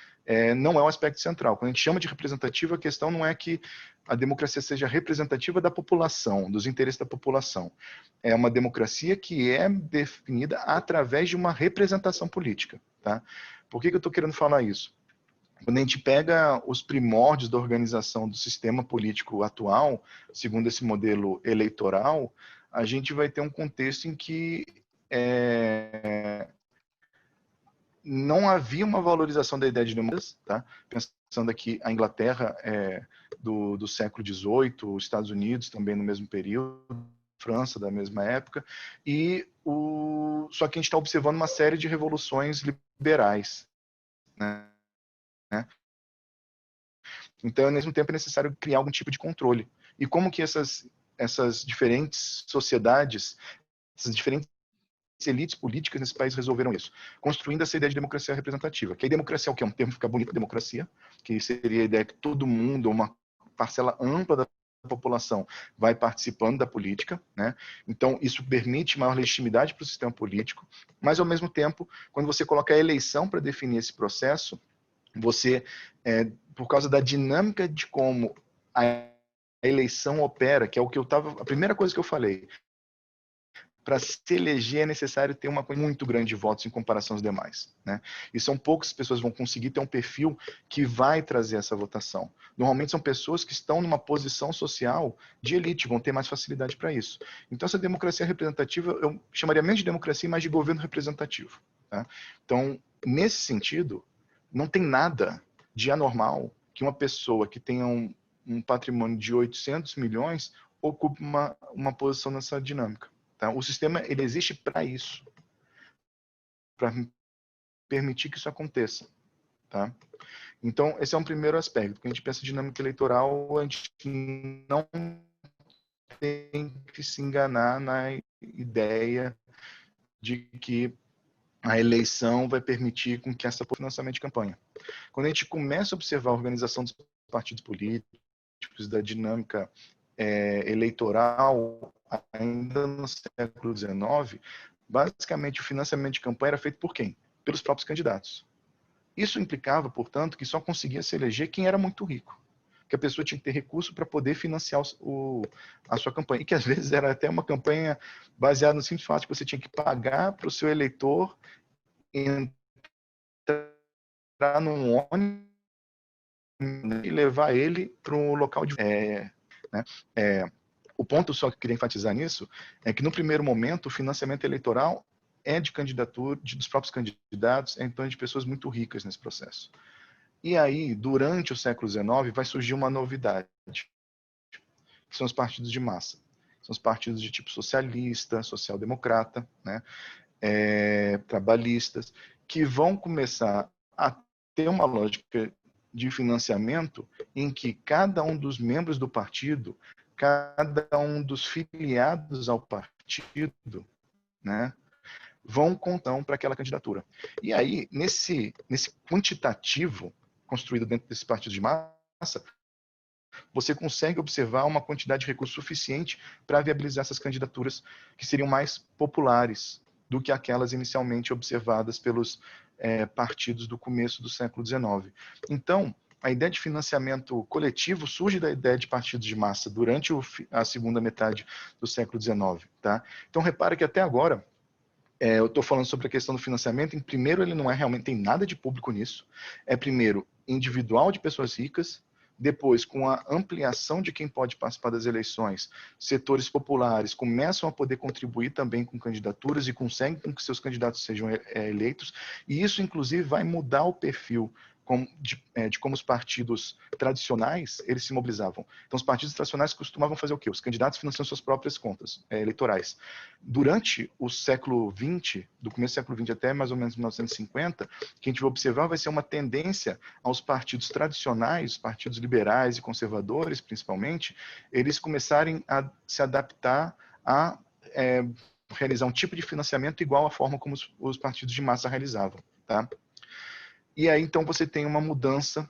não é um aspecto central. Quando a gente chama de representativa, a questão não é que a democracia seja representativa da população, dos interesses da população. É uma democracia que é definida através de uma representação política. Tá? Por que eu estou querendo falar isso? Quando a gente pega os primórdios da organização do sistema político atual, segundo esse modelo eleitoral, a gente vai ter um contexto em que não havia uma valorização da ideia de democracia, tá? Pensando aqui a Inglaterra do século XVIII, os Estados Unidos também no mesmo período, França da mesma época, só que a gente está observando uma série de revoluções liberais, né? Então, ao mesmo tempo, é necessário criar algum tipo de controle. E como que essas diferentes sociedades, essas diferentes elites políticas nesse país resolveram isso? Construindo essa ideia de democracia representativa. Que a democracia é o que? É um termo que fica bonito, democracia, que seria a ideia que todo mundo, uma parcela ampla da população vai participando da política, né? Então, isso permite maior legitimidade para o sistema político, mas, ao mesmo tempo, quando você coloca a eleição para definir esse processo, você, por causa da dinâmica de como a eleição opera, que é o que a primeira coisa que eu falei, para se eleger é necessário ter uma coisa muito grande de votos em comparação aos demais, né? E são poucas pessoas que vão conseguir ter um perfil que vai trazer essa votação. Normalmente são pessoas que estão numa posição social de elite, vão ter mais facilidade para isso. Então essa democracia representativa, eu chamaria menos de democracia, mas de governo representativo, tá? Então, nesse sentido, não tem nada de anormal que uma pessoa que tenha um patrimônio de 800 milhões ocupe uma posição nessa dinâmica. Tá? O sistema ele existe para isso, para permitir que isso aconteça. Tá? Então, esse é um primeiro aspecto. Quando a gente pensa em dinâmica eleitoral, a gente não tem que se enganar na ideia de que a eleição vai permitir com que essa financiamento de campanha. Quando a gente começa a observar a organização dos partidos políticos, da dinâmica eleitoral, ainda no século XIX, basicamente o financiamento de campanha era feito por quem? Pelos próprios candidatos. Isso implicava, portanto, que só conseguia se eleger quem era muito rico, que a pessoa tinha que ter recurso para poder financiar a sua campanha, e que às vezes era até uma campanha baseada no simples fato que você tinha que pagar para o seu eleitor entrar num ônibus e levar ele para um local de... né? O ponto só que eu queria enfatizar nisso é que no primeiro momento o financiamento eleitoral é de candidatura, dos próprios candidatos, então de pessoas muito ricas nesse processo. E aí, durante o século XIX, vai surgir uma novidade, que são os partidos de massa. São os partidos de tipo socialista, social-democrata, né? Trabalhistas, que vão começar a ter uma lógica de financiamento em que cada um dos membros do partido, cada um dos filiados ao partido, né, vão contar para aquela candidatura. E aí, nesse quantitativo construído dentro desse partido de massa, você consegue observar uma quantidade de recursos suficiente para viabilizar essas candidaturas que seriam mais populares do que aquelas inicialmente observadas pelos partidos do começo do século XIX. Então, a ideia de financiamento coletivo surge da ideia de partidos de massa durante a segunda metade do século XIX. Tá? Então, repara que até agora, eu estou falando sobre a questão do financiamento. Em primeiro, ele não realmente tem nada de público nisso. É primeiro individual de pessoas ricas, depois, com a ampliação de quem pode participar das eleições, setores populares começam a poder contribuir também com candidaturas e conseguem que seus candidatos sejam eleitos, e isso, inclusive, vai mudar o perfil de como os partidos tradicionais eles se mobilizavam. Então, os partidos tradicionais costumavam fazer o quê? Os candidatos financiam suas próprias contas eleitorais. Durante o século XX, do começo do século XX até mais ou menos 1950, o que a gente vai observar vai ser uma tendência aos partidos tradicionais, partidos liberais e conservadores, principalmente, eles começarem a se adaptar a realizar um tipo de financiamento igual à forma como os partidos de massa realizavam, tá? E aí, então, você tem uma mudança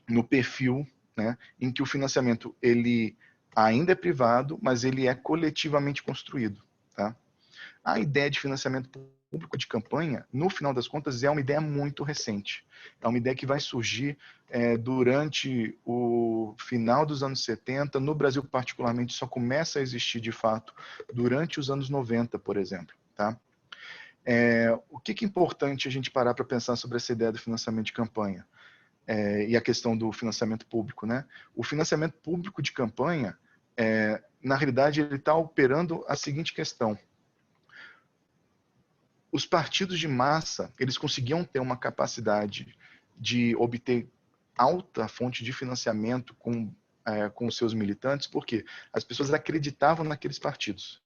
no perfil, né, em que o financiamento ele ainda é privado, mas ele é coletivamente construído. Tá? A ideia de financiamento público de campanha, no final das contas, é uma ideia muito recente. É uma ideia que vai surgir durante o final dos anos 70, no Brasil particularmente, só começa a existir de fato durante os anos 90, por exemplo. Tá? O que é importante a gente parar para pensar sobre essa ideia do financiamento de campanha e a questão do financiamento público, né? O financiamento público de campanha, na realidade, ele está operando a seguinte questão: os partidos de massa, eles conseguiam ter uma capacidade de obter alta fonte de financiamento com os seus militantes, porque as pessoas acreditavam naqueles partidos.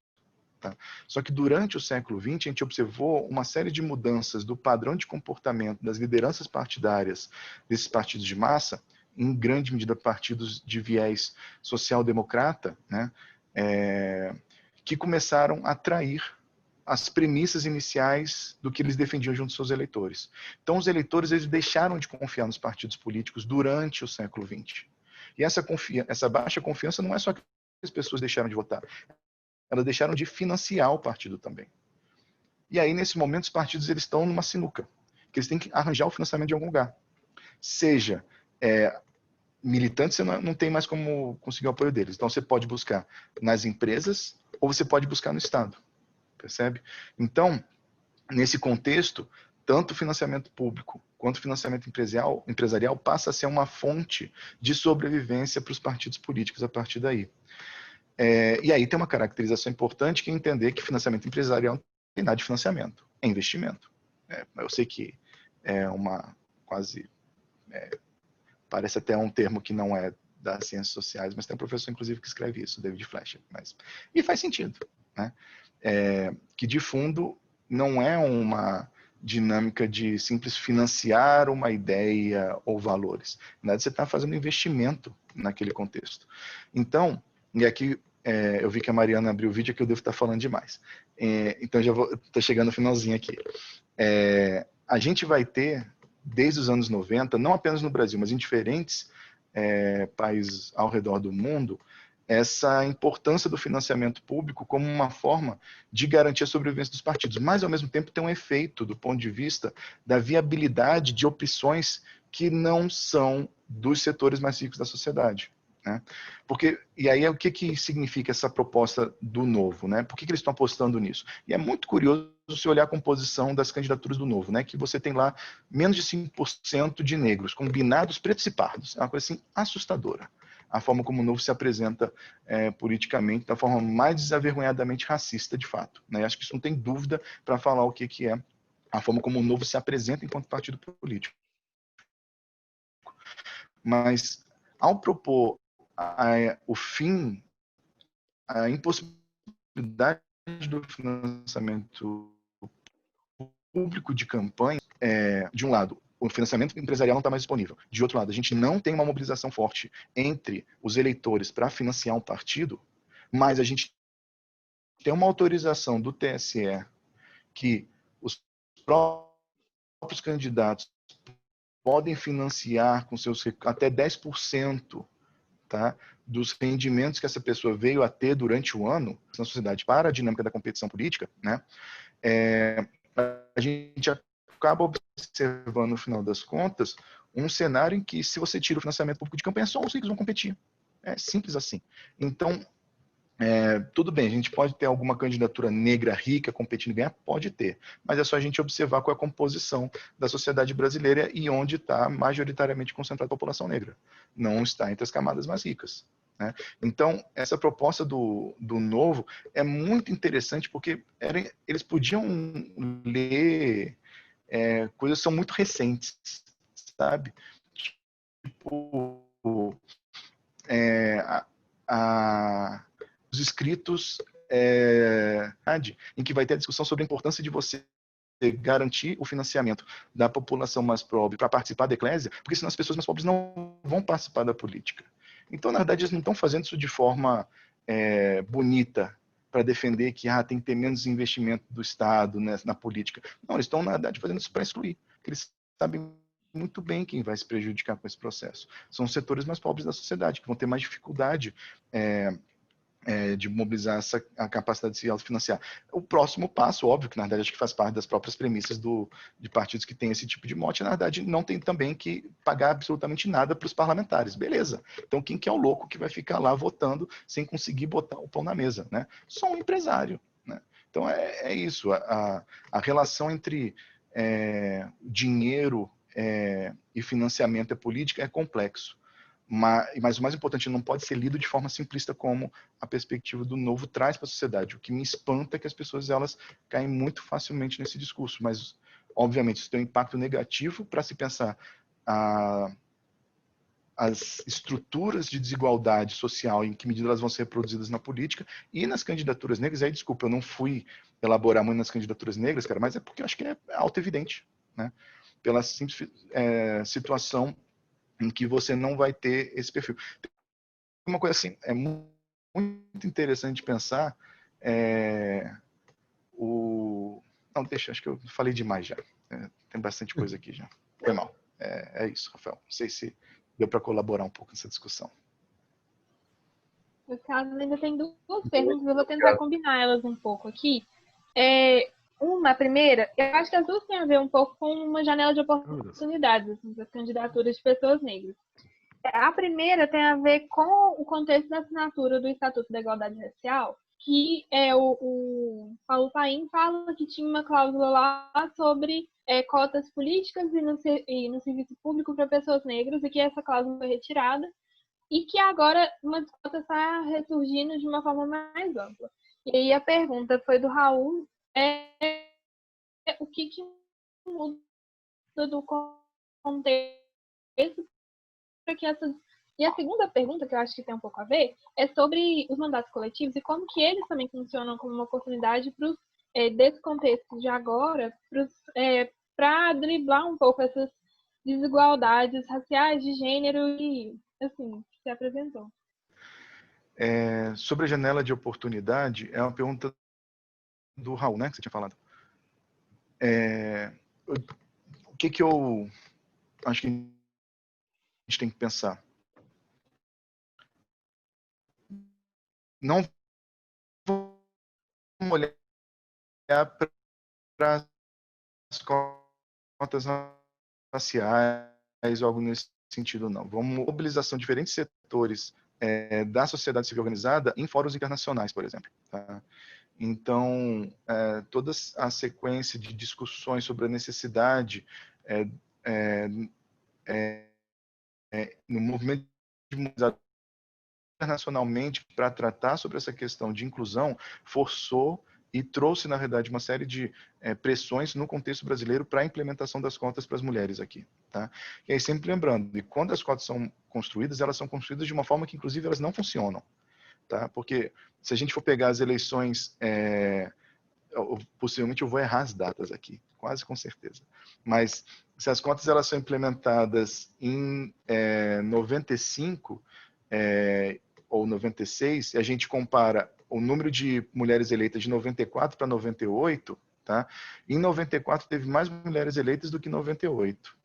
Tá? Só que durante o século XX, a gente observou uma série de mudanças do padrão de comportamento das lideranças partidárias desses partidos de massa, em grande medida partidos de viés social-democrata, né, que começaram a trair as premissas iniciais do que eles defendiam junto aos seus eleitores. Então, os eleitores eles deixaram de confiar nos partidos políticos durante o século XX. E essa baixa confiança não é só que as pessoas deixaram de votar, elas deixaram de financiar o partido também. E aí, nesse momento, os partidos eles estão numa sinuca, que eles têm que arranjar o financiamento de algum lugar. Seja militante, você não tem mais como conseguir o apoio deles. Então, você pode buscar nas empresas ou você pode buscar no Estado. Percebe? Então, nesse contexto, tanto o financiamento público quanto o financiamento empresarial passa a ser uma fonte de sobrevivência para os partidos políticos a partir daí. E aí tem uma caracterização importante que é entender que financiamento empresarial não tem nada de financiamento, é investimento. Eu sei que é uma quase... parece até um termo que não é das ciências sociais, mas tem um professor, inclusive, que escreve isso, David Fleischer. E faz sentido, né? Que, de fundo, não é uma dinâmica de simples financiar uma ideia ou valores. Na verdade, você está fazendo investimento naquele contexto. Então, e aqui eu vi que a Mariana abriu o vídeo, que eu devo estar falando demais. Então, já estou chegando no finalzinho aqui. A gente vai ter, desde os anos 90, não apenas no Brasil, mas em diferentes países ao redor do mundo, essa importância do financiamento público como uma forma de garantir a sobrevivência dos partidos, mas, ao mesmo tempo, tem um efeito do ponto de vista da viabilidade de opções que não são dos setores mais ricos da sociedade. Né? E aí, o que significa essa proposta do Novo? Né? Por que eles estão apostando nisso? E é muito curioso se olhar a composição das candidaturas do Novo, né? Que você tem lá menos de 5% de negros, combinados pretos e pardos. É uma coisa assim assustadora. A forma como o Novo se apresenta politicamente, da forma mais desavergonhadamente racista, de fato. Né? Acho que isso não tem dúvida para falar o que é a forma como o Novo se apresenta enquanto partido político. Mas, ao propor o fim, a impossibilidade do financiamento público de campanha, de um lado, o financiamento empresarial não está mais disponível. De outro lado, a gente não tem uma mobilização forte entre os eleitores para financiar um partido, mas a gente tem uma autorização do TSE que os próprios candidatos podem financiar com seus até 10%, tá, dos rendimentos que essa pessoa veio a ter durante o ano na sociedade para a dinâmica da competição política, né? A gente acaba observando, no final das contas, um cenário em que, se você tira o financiamento público de campanha, só os ricos vão competir. É simples assim. Então, tudo bem, a gente pode ter alguma candidatura negra rica competindo e ganhar? Pode ter. Mas é só a gente observar qual é a composição da sociedade brasileira e onde está majoritariamente concentrada a população negra. Não está entre as camadas mais ricas. Né? Então, essa proposta do Novo é muito interessante porque eles podiam ler coisas que são muito recentes, sabe? os escritos em que vai ter a discussão sobre a importância de você garantir o financiamento da população mais pobre para participar da eclésia, porque senão as pessoas mais pobres não vão participar da política. Então, na verdade, eles não estão fazendo isso de forma bonita, para defender que tem que ter menos investimento do Estado, né, na política. Não, eles estão, na verdade, fazendo isso para excluir, porque eles sabem muito bem quem vai se prejudicar com esse processo. São os setores mais pobres da sociedade, que vão ter mais dificuldade de mobilizar a capacidade de se autofinanciar. O próximo passo, óbvio, que na verdade acho que faz parte das próprias premissas de partidos que têm esse tipo de mote, na verdade não tem também que pagar absolutamente nada para os parlamentares. Beleza. Então quem que é o louco que vai ficar lá votando sem conseguir botar o pão na mesa, né? Só um empresário, né? Então é isso. A relação entre dinheiro e financiamento política é complexo. Mas o mais importante, não pode ser lido de forma simplista como a perspectiva do novo traz para a sociedade. O que me espanta é que as pessoas elas caem muito facilmente nesse discurso, mas obviamente isso tem um impacto negativo para se pensar as estruturas de desigualdade social, em que medida elas vão ser reproduzidas na política e nas candidaturas negras. Aí, desculpa, eu não fui elaborar muito nas candidaturas negras, cara, mas é porque eu acho que é auto-evidente, né? Pela simples situação em que você não vai ter esse perfil. Tem uma coisa assim, é muito interessante pensar Não, deixa, acho que eu falei demais já. Tem bastante coisa aqui já. Foi mal. É isso, Rafael. Não sei se deu para colaborar um pouco nessa discussão. No caso, ainda tem duas perguntas, eu vou tentar combinar elas um pouco aqui. A primeira, eu acho que as duas têm a ver um pouco com uma janela de oportunidades assim, das candidaturas de pessoas negras. A primeira tem a ver com o contexto da assinatura do Estatuto da Igualdade Racial, que o Paulo Paim fala que tinha uma cláusula lá sobre cotas políticas e no serviço público para pessoas negras, e que essa cláusula foi retirada, e que agora uma disputa está ressurgindo de uma forma mais ampla. E aí a pergunta foi do Raul, o que muda do contexto para que essas... E a segunda pergunta, que eu acho que tem um pouco a ver, é sobre os mandatos coletivos e como que eles também funcionam como uma oportunidade desse contexto de agora, para driblar um pouco essas desigualdades raciais, de gênero e, assim, que se apresentou. Sobre a janela de oportunidade, é uma pergunta do Raul, né, que você tinha falado. O que eu acho que a gente tem que pensar? Não vamos olhar para as cotas raciais ou algo nesse sentido, não. Vamos mobilização de diferentes setores da sociedade civil organizada em fóruns internacionais, por exemplo. Tá? Então, toda a sequência de discussões sobre a necessidade no movimento de mobilização internacionalmente para tratar sobre essa questão de inclusão forçou e trouxe, na verdade, uma série de pressões no contexto brasileiro para a implementação das cotas para as mulheres aqui. Tá? E aí, sempre lembrando, e quando as cotas são construídas, elas são construídas de uma forma que, inclusive, elas não funcionam. Tá? Porque se a gente for pegar as eleições, possivelmente eu vou errar as datas aqui, quase com certeza. Mas se as cotas elas são implementadas em 95 ou 96, e a gente compara o número de mulheres eleitas de 94 para 98, tá? Em 94 teve mais mulheres eleitas do que em 98.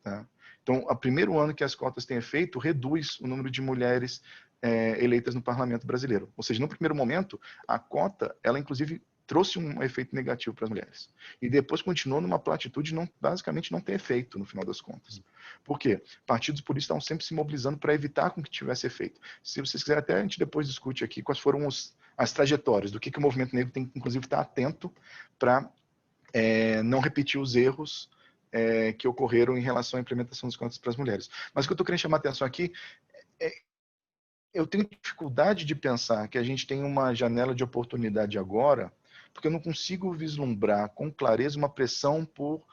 Tá? Então, o primeiro ano que as cotas têm efeito reduz o número de mulheres eleitas no parlamento brasileiro. Ou seja, no primeiro momento, a cota, ela inclusive trouxe um efeito negativo para as mulheres. E depois continuou numa platitude basicamente não ter efeito, no final das contas. Por quê? Partidos políticos estavam sempre se mobilizando para evitar com que tivesse efeito. Se vocês quiserem, até a gente depois discute aqui quais foram as trajetórias, do que o movimento negro tem que, inclusive, estar atento para não repetir os erros que ocorreram em relação à implementação das cotas para as mulheres. Mas o que eu estou querendo chamar a atenção aqui eu tenho dificuldade de pensar que a gente tem uma janela de oportunidade agora, porque eu não consigo vislumbrar com clareza uma pressão por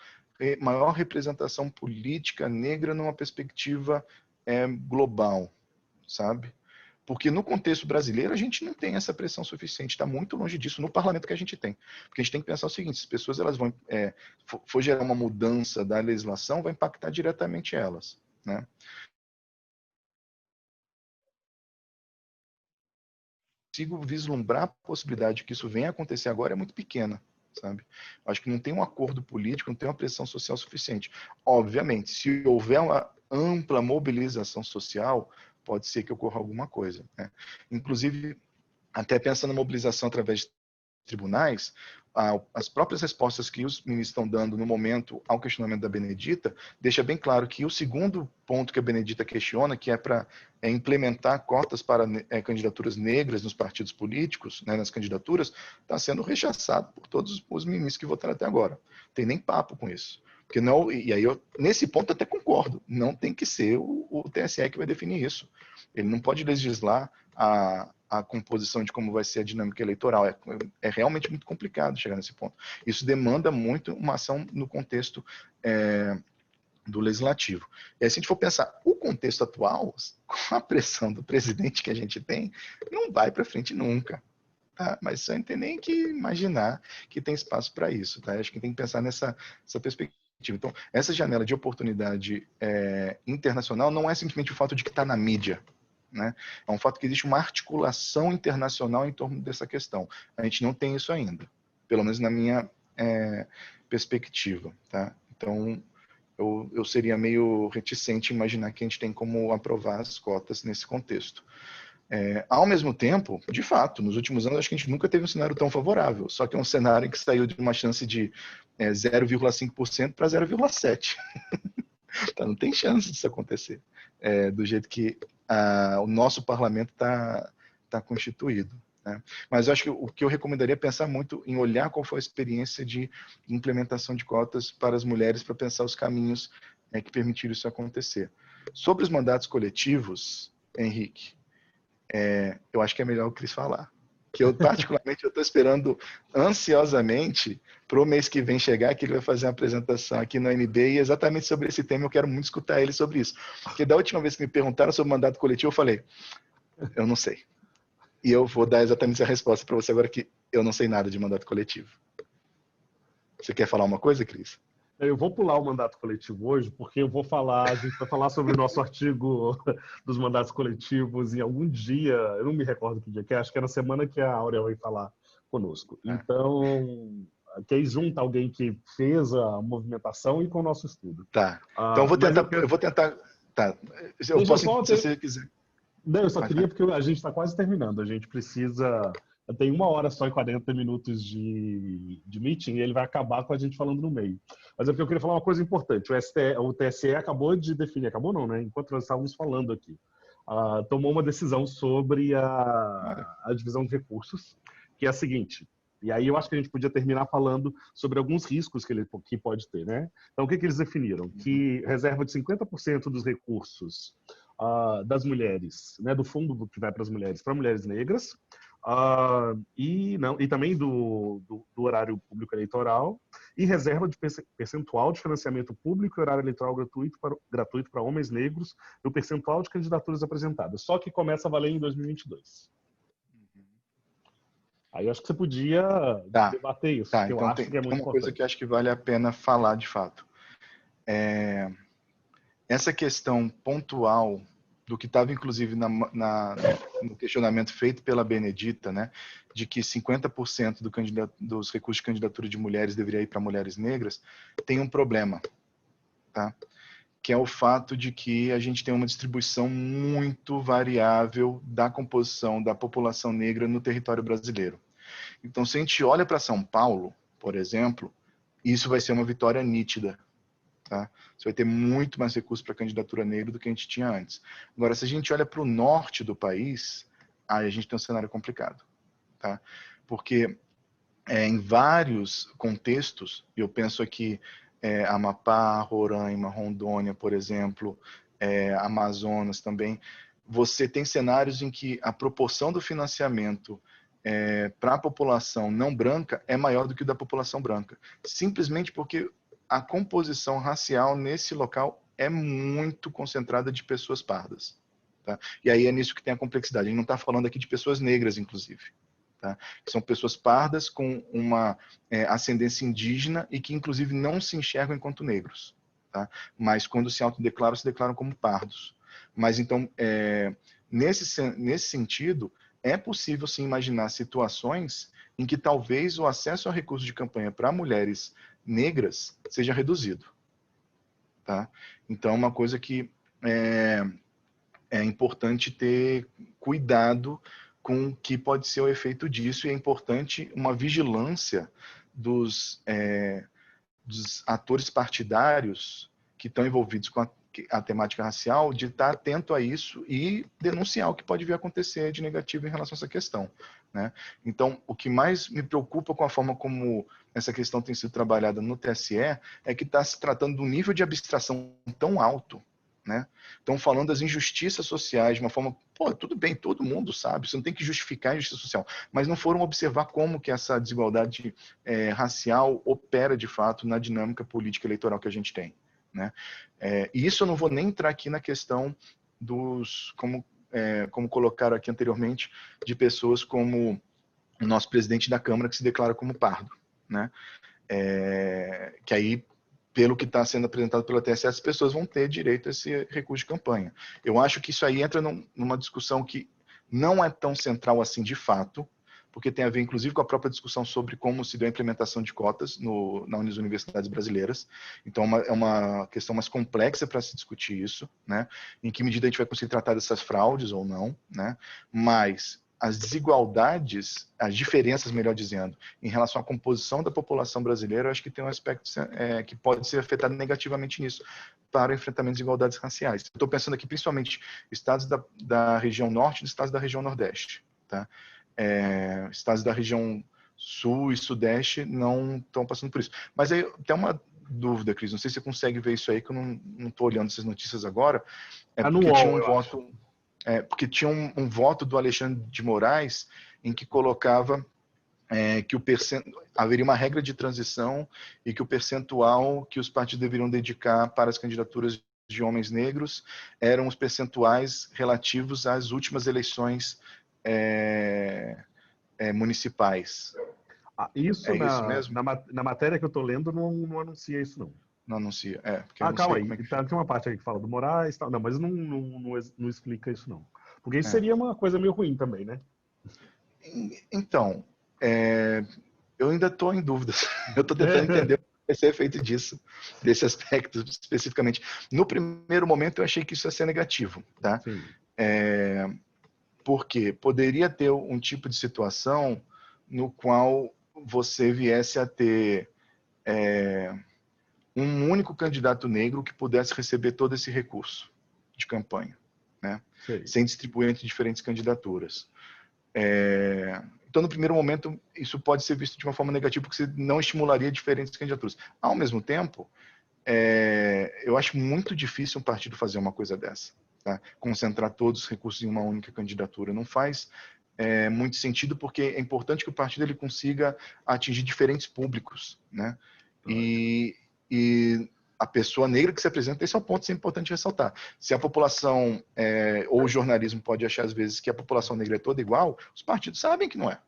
maior representação política negra numa perspectiva global, sabe? Porque no contexto brasileiro a gente não tem essa pressão suficiente, está muito longe disso no parlamento que a gente tem. Porque a gente tem que pensar o seguinte: se as pessoas elas vão for gerar uma mudança da legislação, vai impactar diretamente elas, né? Consigo vislumbrar a possibilidade de que isso venha a acontecer agora é muito pequena, sabe? Acho que não tem um acordo político, não tem uma pressão social suficiente. Obviamente, se houver uma ampla mobilização social, pode ser que ocorra alguma coisa, né? Inclusive, até pensando na mobilização através de tribunais, as próprias respostas que os ministros estão dando no momento ao questionamento da Benedita, deixa bem claro que o segundo ponto que a Benedita questiona, que é para implementar cotas para candidaturas negras nos partidos políticos, né, nas candidaturas, está sendo rechaçado por todos os ministros que votaram até agora. Não tem nem papo com isso. Porque não, e aí nesse ponto eu até concordo, não tem que ser o TSE que vai definir isso. Ele não pode legislar a composição de como vai ser a dinâmica eleitoral. É realmente muito complicado chegar nesse ponto. Isso demanda muito uma ação no contexto do legislativo. E aí, se a gente for pensar, o contexto atual, com a pressão do presidente que a gente tem, não vai para frente nunca. Tá? Mas só não tem nem que imaginar que tem espaço para isso. Tá? Acho que tem que pensar nessa perspectiva. Então, essa janela de oportunidade internacional não é simplesmente o fato de que está na mídia, né? É um fato que existe uma articulação internacional em torno dessa questão. A gente não tem isso ainda, pelo menos na minha perspectiva. Tá? Então, eu seria meio reticente em imaginar que a gente tem como aprovar as cotas nesse contexto. Ao mesmo tempo, de fato, nos últimos anos, acho que a gente nunca teve um cenário tão favorável, só que é um cenário que saiu de uma chance de 0,5% para 0,7%. Tá, não tem chance disso acontecer, do jeito que o nosso parlamento está constituído. Né? Mas eu acho que o que eu recomendaria é pensar muito em olhar qual foi a experiência de implementação de cotas para as mulheres, para pensar os caminhos que permitiram isso acontecer. Sobre os mandatos coletivos, Henrique, eu acho que é melhor o Cris falar. Que eu, particularmente, eu estou esperando ansiosamente para o mês que vem chegar, que ele vai fazer uma apresentação aqui no ANB e exatamente sobre esse tema eu quero muito escutar ele sobre isso. Porque da última vez que me perguntaram sobre mandato coletivo, eu falei, eu não sei. E eu vou dar exatamente essa resposta para você agora, que eu não sei nada de mandato coletivo. Você quer falar uma coisa, Cris? Eu vou pular o mandato coletivo hoje, porque a gente vai falar sobre o nosso artigo dos mandatos coletivos em algum dia, eu não me recordo que dia que é, acho que é na semana que a Áurea vai falar conosco. Então, que aí junta alguém que fez a movimentação e com o nosso estudo. Tá. Então eu vou tentar. Tá. Eu posso, se você quiser. Não, eu só queria, porque a gente está quase terminando. A gente precisa. Tem 1 hora só e 40 minutos de meeting e ele vai acabar com a gente falando no meio. Mas é porque eu queria falar uma coisa importante. O TSE acabou de definir, acabou não, né? Enquanto nós estávamos falando aqui, tomou uma decisão sobre a divisão de recursos, que é a seguinte. E aí eu acho que a gente podia terminar falando sobre alguns riscos que pode ter, né? Então, o que eles definiram? Que reserva de 50% dos recursos das mulheres, né, do fundo que vai para as mulheres negras, e também do horário público eleitoral, e reserva de percentual de financiamento público e horário eleitoral gratuito para homens negros, e o percentual de candidaturas apresentadas. Só que começa a valer em 2022. Aí eu acho que você podia debater isso, que eu então acho que é muito importante. Uma coisa que eu acho que vale a pena falar de fato. Essa questão pontual do que estava, inclusive, no questionamento feito pela Benedita, né, de que 50% dos recursos de candidatura de mulheres deveria ir para mulheres negras, tem um problema, tá? Que é o fato de que a gente tem uma distribuição muito variável da composição da população negra no território brasileiro. Então, se a gente olha para São Paulo, por exemplo, isso vai ser uma vitória nítida. Tá? Você vai ter muito mais recursos para a candidatura negra do que a gente tinha antes. Agora, se a gente olha para o norte do país, aí a gente tem um cenário complicado. Tá? Porque em vários contextos, eu penso aqui Amapá, Roraima, Rondônia, por exemplo, Amazonas também, você tem cenários em que a proporção do financiamento para a população não branca é maior do que o da população branca. Simplesmente porque a composição racial nesse local é muito concentrada de pessoas pardas. Tá? E aí é nisso que tem a complexidade. A gente não está falando aqui de pessoas negras, inclusive. Tá? Que são pessoas pardas com uma ascendência indígena e que, inclusive, não se enxergam enquanto negros. Tá? Mas, quando se autodeclaram, se declaram como pardos. Mas, então, nesse sentido, é possível, sim, imaginar situações em que talvez o acesso a recursos de campanha para mulheres negras seja reduzido. Tá? Então, uma coisa que é importante ter cuidado com o que pode ser o efeito disso, e é importante uma vigilância dos atores partidários que estão envolvidos com a temática racial, de estar atento a isso e denunciar o que pode vir a acontecer de negativo em relação a essa questão. Né? Então, o que mais me preocupa com a forma como essa questão tem sido trabalhada no TSE é que está se tratando de um nível de abstração tão alto. Né? Estão falando das injustiças sociais de uma forma, tudo bem, todo mundo sabe, você não tem que justificar a injustiça social, mas não foram observar como que essa desigualdade racial opera de fato na dinâmica política eleitoral que a gente tem. Né? E isso eu não vou nem entrar aqui na questão dos, como colocaram aqui anteriormente, de pessoas como o nosso presidente da Câmara que se declara como pardo. Né? Que aí, pelo que está sendo apresentado pela TSE, as pessoas vão ter direito a esse recurso de campanha. Eu acho que isso aí entra numa discussão que não é tão central assim de fato, porque tem a ver, inclusive, com a própria discussão sobre como se deu a implementação de cotas nas universidades brasileiras. Então, é uma questão mais complexa para se discutir isso, né? Em que medida a gente vai conseguir tratar dessas fraudes ou não, né? Mas as desigualdades, as diferenças, melhor dizendo, em relação à composição da população brasileira, eu acho que tem um aspecto que pode ser afetado negativamente nisso, para o enfrentamento de desigualdades raciais. Estou pensando aqui principalmente estados da região norte e estados da região nordeste, tá? Estados da região sul e sudeste não estão passando por isso. Mas aí tem uma dúvida, Cris, não sei se você consegue ver isso aí, que eu não estou olhando essas notícias agora. Porque tinha um voto, porque tinha um voto do Alexandre de Moraes em que colocava que haveria uma regra de transição e que o percentual que os partidos deveriam dedicar para as candidaturas de homens negros eram os percentuais relativos às últimas eleições municipais. Isso, isso mesmo? na matéria que eu estou lendo não anuncia isso, não. Não anuncia, porque calma aí. Tem uma parte aí que fala do Moraes, tal. Não, mas não explica isso, não. Porque isso seria uma coisa meio ruim também, né? Então, eu ainda estou em dúvidas. Eu estou tentando entender o que vai ser efeito disso, desse aspecto especificamente. No primeiro momento, eu achei que isso ia ser negativo, tá? Sim. Porque poderia ter um tipo de situação no qual você viesse a ter um único candidato negro que pudesse receber todo esse recurso de campanha, né? Sem distribuir entre diferentes candidaturas. Então, no primeiro momento, isso pode ser visto de uma forma negativa, porque você não estimularia diferentes candidaturas. Ao mesmo tempo, eu acho muito difícil um partido fazer uma coisa dessa. Tá? Concentrar todos os recursos em uma única candidatura. Não faz muito sentido, porque é importante que o partido ele consiga atingir diferentes públicos. Né? E a pessoa negra que se apresenta, esse é um ponto sempre importante ressaltar. Se a população, ou o jornalismo pode achar às vezes que a população negra é toda igual, os partidos sabem que não é.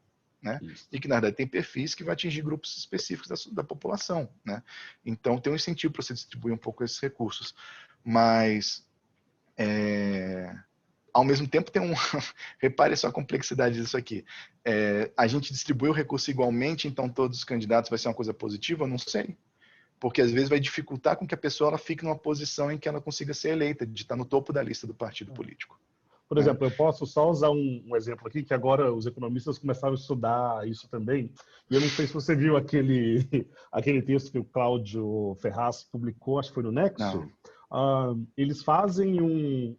Né? E que, na verdade, tem perfis que vai atingir grupos específicos da população. Né? Então, tem um incentivo para você distribuir um pouco esses recursos. Mas, ao mesmo tempo, tem repare só a complexidade disso aqui. A gente distribui o recurso igualmente, então todos os candidatos vai ser uma coisa positiva? Eu não sei. Porque, às vezes, vai dificultar com que a pessoa ela fique numa posição em que ela consiga ser eleita, de estar no topo da lista do partido político. Por exemplo, eu posso só usar um exemplo aqui, que agora os economistas começaram a estudar isso também. E eu não sei se você viu aquele texto que o Cláudio Ferraz publicou, acho que foi no Nexo. Eles fazem um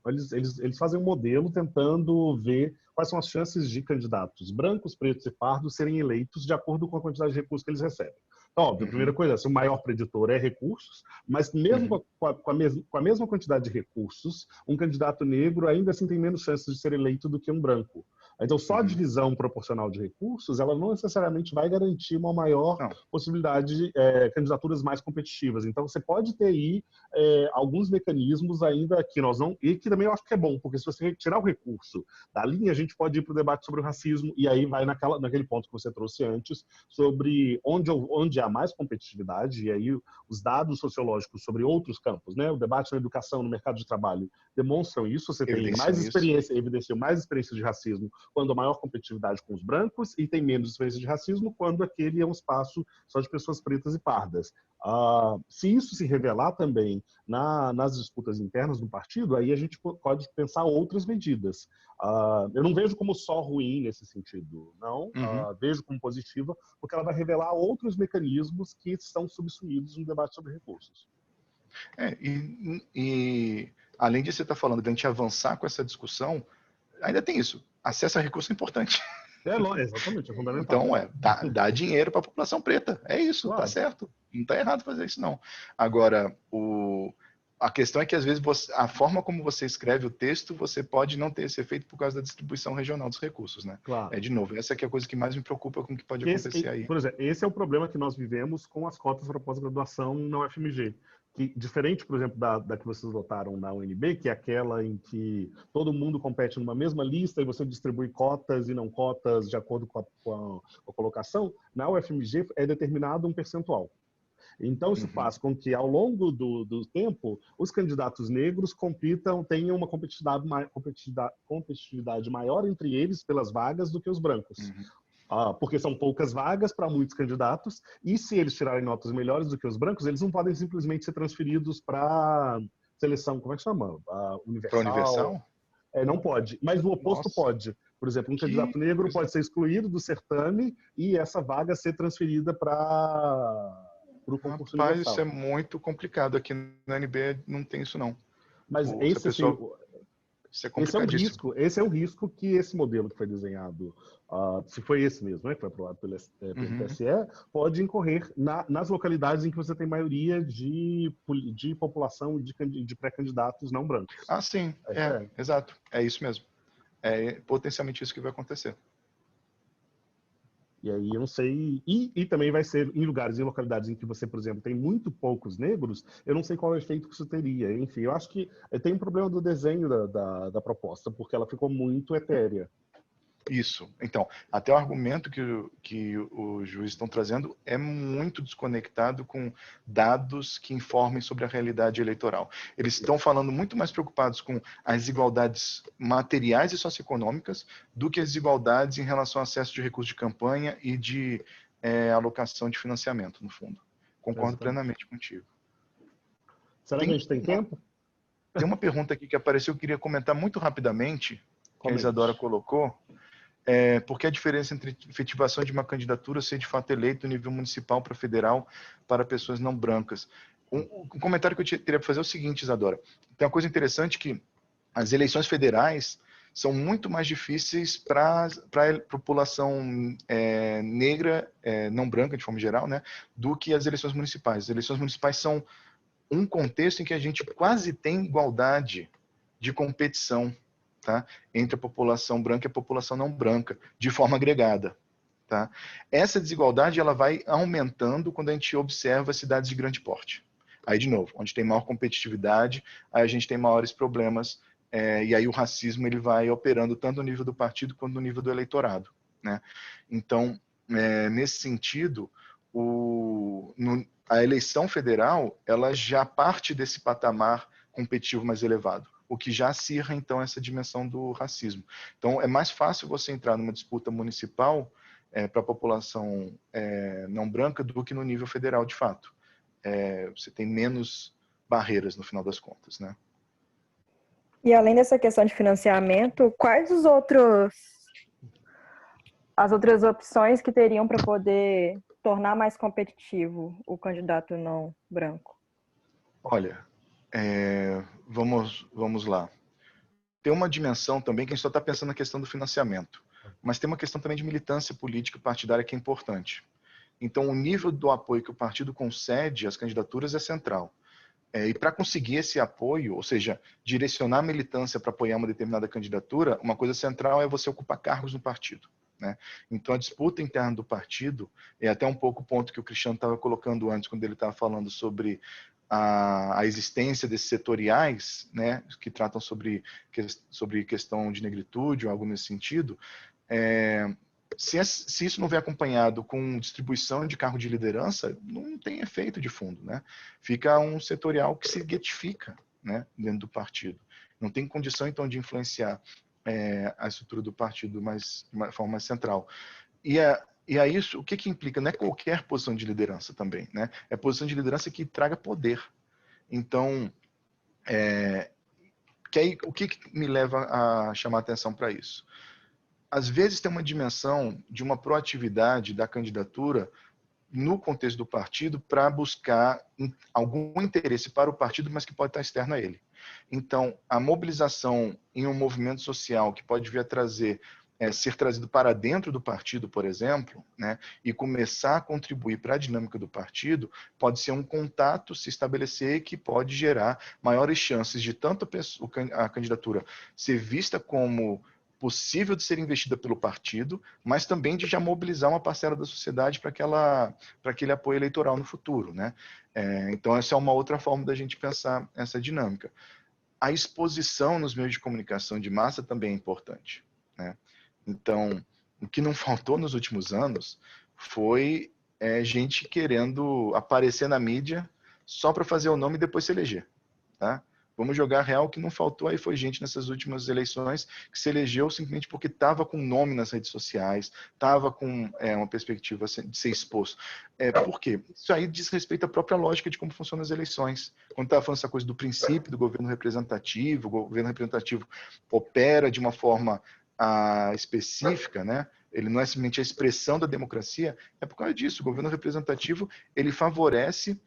modelo tentando ver quais são as chances de candidatos brancos, pretos e pardos serem eleitos de acordo com a quantidade de recursos que eles recebem. Então, óbvio, a primeira coisa, se o maior preditor é recursos, mas mesmo com a mesma quantidade de recursos, um candidato negro ainda assim tem menos chances de ser eleito do que um branco. Então, só a divisão proporcional de recursos, ela não necessariamente vai garantir uma maior possibilidade de candidaturas mais competitivas. Então, você pode ter aí alguns mecanismos ainda que nós não... E que também eu acho que é bom, porque se você retirar o recurso da linha, a gente pode ir para o debate sobre o racismo, e aí vai naquele ponto que você trouxe antes, sobre onde há mais competitividade, e aí os dados sociológicos sobre outros campos, né? O debate na educação, no mercado de trabalho, demonstram isso. Você tem mais experiência, evidenciam mais experiência de racismo quando há maior competitividade com os brancos, e tem menos experiência de racismo quando aquele é um espaço só de pessoas pretas e pardas. Se isso se revelar também nas disputas internas do partido, aí a gente pode pensar outras medidas. Eu não vejo como só ruim nesse sentido, não. Vejo como positiva, porque ela vai revelar outros mecanismos que estão subsumidos no debate sobre recursos. E além disso, você está falando de a gente avançar com essa discussão, ainda tem isso. Acesso a recurso é importante. Exatamente, é fundamental. Então, dá dinheiro para a população preta. É isso, claro. Tá certo. Não está errado fazer isso, não. Agora, a questão é que, às vezes, a forma como você escreve o texto, você pode não ter esse efeito por causa da distribuição regional dos recursos, né? Claro. De novo, essa aqui é a coisa que mais me preocupa com o que pode acontecer aí. Por exemplo, esse é o problema que nós vivemos com as cotas para pós-graduação na UFMG. Que, diferente, por exemplo, da que vocês votaram na UNB, que é aquela em que todo mundo compete numa mesma lista e você distribui cotas e não cotas de acordo com a colocação, na UFMG é determinado um percentual. Então, isso faz com que, ao longo do tempo, os candidatos negros tenham uma competitividade maior entre eles pelas vagas do que os brancos. Porque são poucas vagas para muitos candidatos, e se eles tirarem notas melhores do que os brancos, eles não podem simplesmente ser transferidos para seleção, como é que chama? Universal? Para universal? Não pode, mas o oposto pode. Por exemplo, um candidato negro pode ser excluído do certame e essa vaga ser transferida para o concurso universal. Isso é muito complicado. Aqui no UNB não tem isso, não. Mas esse é o risco que esse modelo que foi desenhado, se foi esse mesmo, né, que foi aprovado pelo TSE, pode incorrer nas localidades em que você tem maioria de população de pré-candidatos não brancos. Sim. Exato. É isso mesmo. É potencialmente isso que vai acontecer. E aí eu não sei... E também vai ser em localidades em que você, por exemplo, tem muito poucos negros, eu não sei qual é o efeito que isso teria. Enfim, eu acho que tem um problema do desenho da proposta, porque ela ficou muito etérea. Isso. Então, até o argumento que os juízes estão trazendo é muito desconectado com dados que informem sobre a realidade eleitoral. Eles estão falando muito mais preocupados com as desigualdades materiais e socioeconômicas do que as desigualdades em relação ao acesso de recursos de campanha e de alocação de financiamento, no fundo. Concordo plenamente contigo. Será que a gente tem tempo? Tem uma pergunta aqui que apareceu, eu queria comentar muito rapidamente, que a Isadora colocou. Por que a diferença entre efetivação de uma candidatura ser de fato eleito do nível municipal para federal para pessoas não brancas? Um comentário que eu teria para fazer é o seguinte, Isadora. Tem uma coisa interessante que as eleições federais são muito mais difíceis para a população negra, não branca de forma geral, né, do que as eleições municipais. As eleições municipais são um contexto em que a gente quase tem igualdade de competição, tá, entre a população branca e a população não branca, de forma agregada. Tá? Essa desigualdade ela vai aumentando quando a gente observa cidades de grande porte. Aí, de novo, onde tem maior competitividade, aí a gente tem maiores problemas, e aí o racismo ele vai operando tanto no nível do partido quanto no nível do eleitorado. Né? Então, nesse sentido, a eleição federal ela já parte desse patamar competitivo mais elevado, o que já acirra, então, essa dimensão do racismo. Então, é mais fácil você entrar numa disputa municipal para a população não branca do que no nível federal, de fato. Você tem menos barreiras, no final das contas, né? E além dessa questão de financiamento, quais as outras opções que teriam para poder tornar mais competitivo o candidato não branco? Olha, vamos lá. Tem uma dimensão também que a gente só está pensando na questão do financiamento, mas tem uma questão também de militância política partidária que é importante. Então, o nível do apoio que o partido concede às candidaturas é central. E para conseguir esse apoio, ou seja, direcionar a militância para apoiar uma determinada candidatura, uma coisa central é você ocupar cargos no partido, né? Então, a disputa interna do partido, é até um pouco o ponto que o Cristiano estava colocando antes, quando ele estava falando sobre a existência desses setoriais, né, que tratam sobre questão de negritude ou algo nesse sentido. Se isso não vem acompanhado com distribuição de cargo de liderança, não tem efeito de fundo, né? Fica um setorial que se guetifica, né, dentro do partido. Não tem condição, então, de influenciar a estrutura do partido de uma forma mais central. E aí isso, o que implica? Não é qualquer posição de liderança também, né? É posição de liderança que traga poder. Então, o que me leva a chamar a atenção para isso? Às vezes tem uma dimensão de uma proatividade da candidatura no contexto do partido para buscar algum interesse para o partido, mas que pode estar externo a ele. Então, a mobilização em um movimento social que pode vir a trazer, ser trazido para dentro do partido, por exemplo, né, e começar a contribuir para a dinâmica do partido, pode ser um contato se estabelecer que pode gerar maiores chances de tanto a candidatura ser vista como possível de ser investida pelo partido, mas também de já mobilizar uma parcela da sociedade para aquele apoio eleitoral no futuro, né? Então, essa é uma outra forma da gente pensar essa dinâmica. A exposição nos meios de comunicação de massa também é importante, né? Então, o que não faltou nos últimos anos foi gente querendo aparecer na mídia só para fazer o nome e depois se eleger, tá? Vamos jogar real, que não faltou aí foi gente nessas últimas eleições que se elegeu simplesmente porque estava com nome nas redes sociais, estava com uma perspectiva de ser exposto. Por quê? Isso aí diz respeito à própria lógica de como funcionam as eleições. Quando estava falando essa coisa do princípio do governo representativo, o governo representativo opera de uma forma específica, né? Ele não é simplesmente a expressão da democracia, é por causa disso. O governo representativo, ele favorece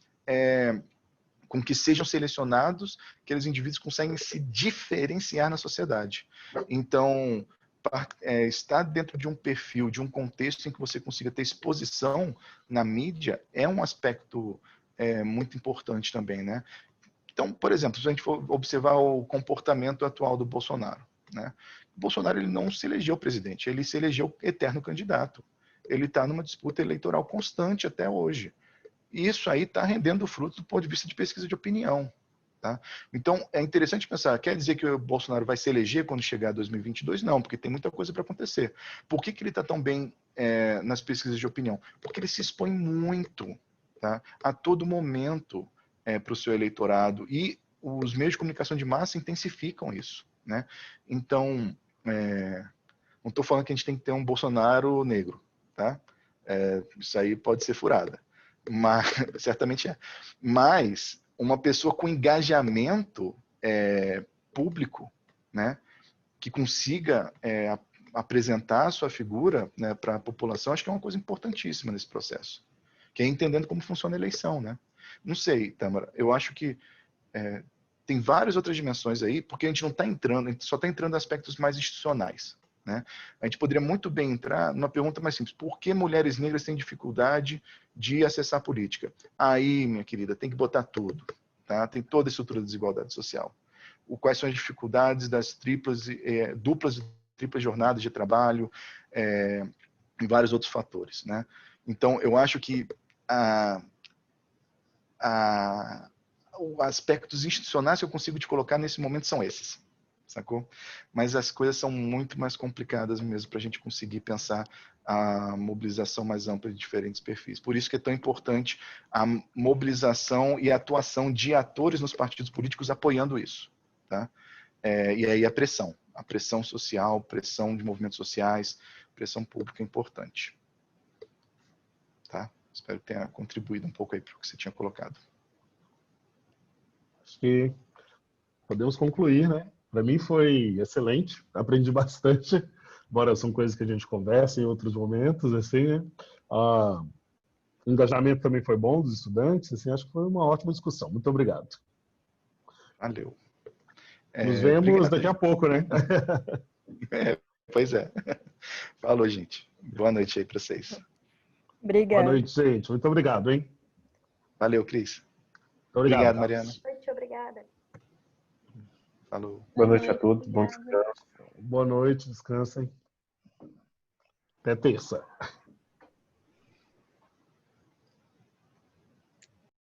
com que sejam selecionados aqueles indivíduos que conseguem se diferenciar na sociedade. Então, estar dentro de um perfil, de um contexto em que você consiga ter exposição na mídia é um aspecto muito importante também, né? Então, por exemplo, se a gente for observar o comportamento atual do Bolsonaro, né? O Bolsonaro, ele não se elegeu presidente, ele se elegeu eterno candidato. Ele está numa disputa eleitoral constante até hoje. E isso aí está rendendo fruto do ponto de vista de pesquisa de opinião. Tá? Então, é interessante pensar, quer dizer que o Bolsonaro vai se eleger quando chegar 2022? Não, porque tem muita coisa para acontecer. Por que ele está tão bem nas pesquisas de opinião? Porque ele se expõe muito, tá? A todo momento para o seu eleitorado, e os meios de comunicação de massa intensificam isso. Né? Então, não estou falando que a gente tem que ter um Bolsonaro negro. Tá? Isso aí pode ser furada. Mas, certamente é. Mas uma pessoa com engajamento público, né, que consiga apresentar a sua figura, né, para a população, acho que é uma coisa importantíssima nesse processo. Que é entendendo como funciona a eleição, né? Não sei, Tâmara, eu acho que tem várias outras dimensões aí, porque a gente não está entrando, a gente só está entrando em aspectos mais institucionais. Né? A gente poderia muito bem entrar numa pergunta mais simples: por que mulheres negras têm dificuldade de acessar a política? Aí, minha querida, tem que botar tudo, tá? Tem toda a estrutura de desigualdade social. Quais são as dificuldades das duplas e triplas jornadas de trabalho, e vários outros fatores, né? Então, eu acho que os aspectos institucionais que eu consigo te colocar nesse momento são esses. Sacou? Mas as coisas são muito mais complicadas mesmo para a gente conseguir pensar a mobilização mais ampla de diferentes perfis. Por isso que é tão importante a mobilização e a atuação de atores nos partidos políticos apoiando isso. Tá? E aí a pressão social, pressão de movimentos sociais, pressão pública é importante. Tá? Espero que tenha contribuído um pouco aí para o que você tinha colocado. Acho que podemos concluir, né? Para mim foi excelente, aprendi bastante, embora são coisas que a gente conversa em outros momentos, assim, né? O engajamento também foi bom dos estudantes, assim, acho que foi uma ótima discussão. Muito obrigado. Valeu. Nos vemos daqui a pouco, né? Pois é. Falou, gente. Boa noite aí para vocês. Obrigada. Boa noite, gente. Muito obrigado, hein? Valeu, Cris. Muito obrigado, Mariana. Obrigada. Falou. Boa noite a todos, bom Obrigada. descanso. Boa noite, descansem. Até terça.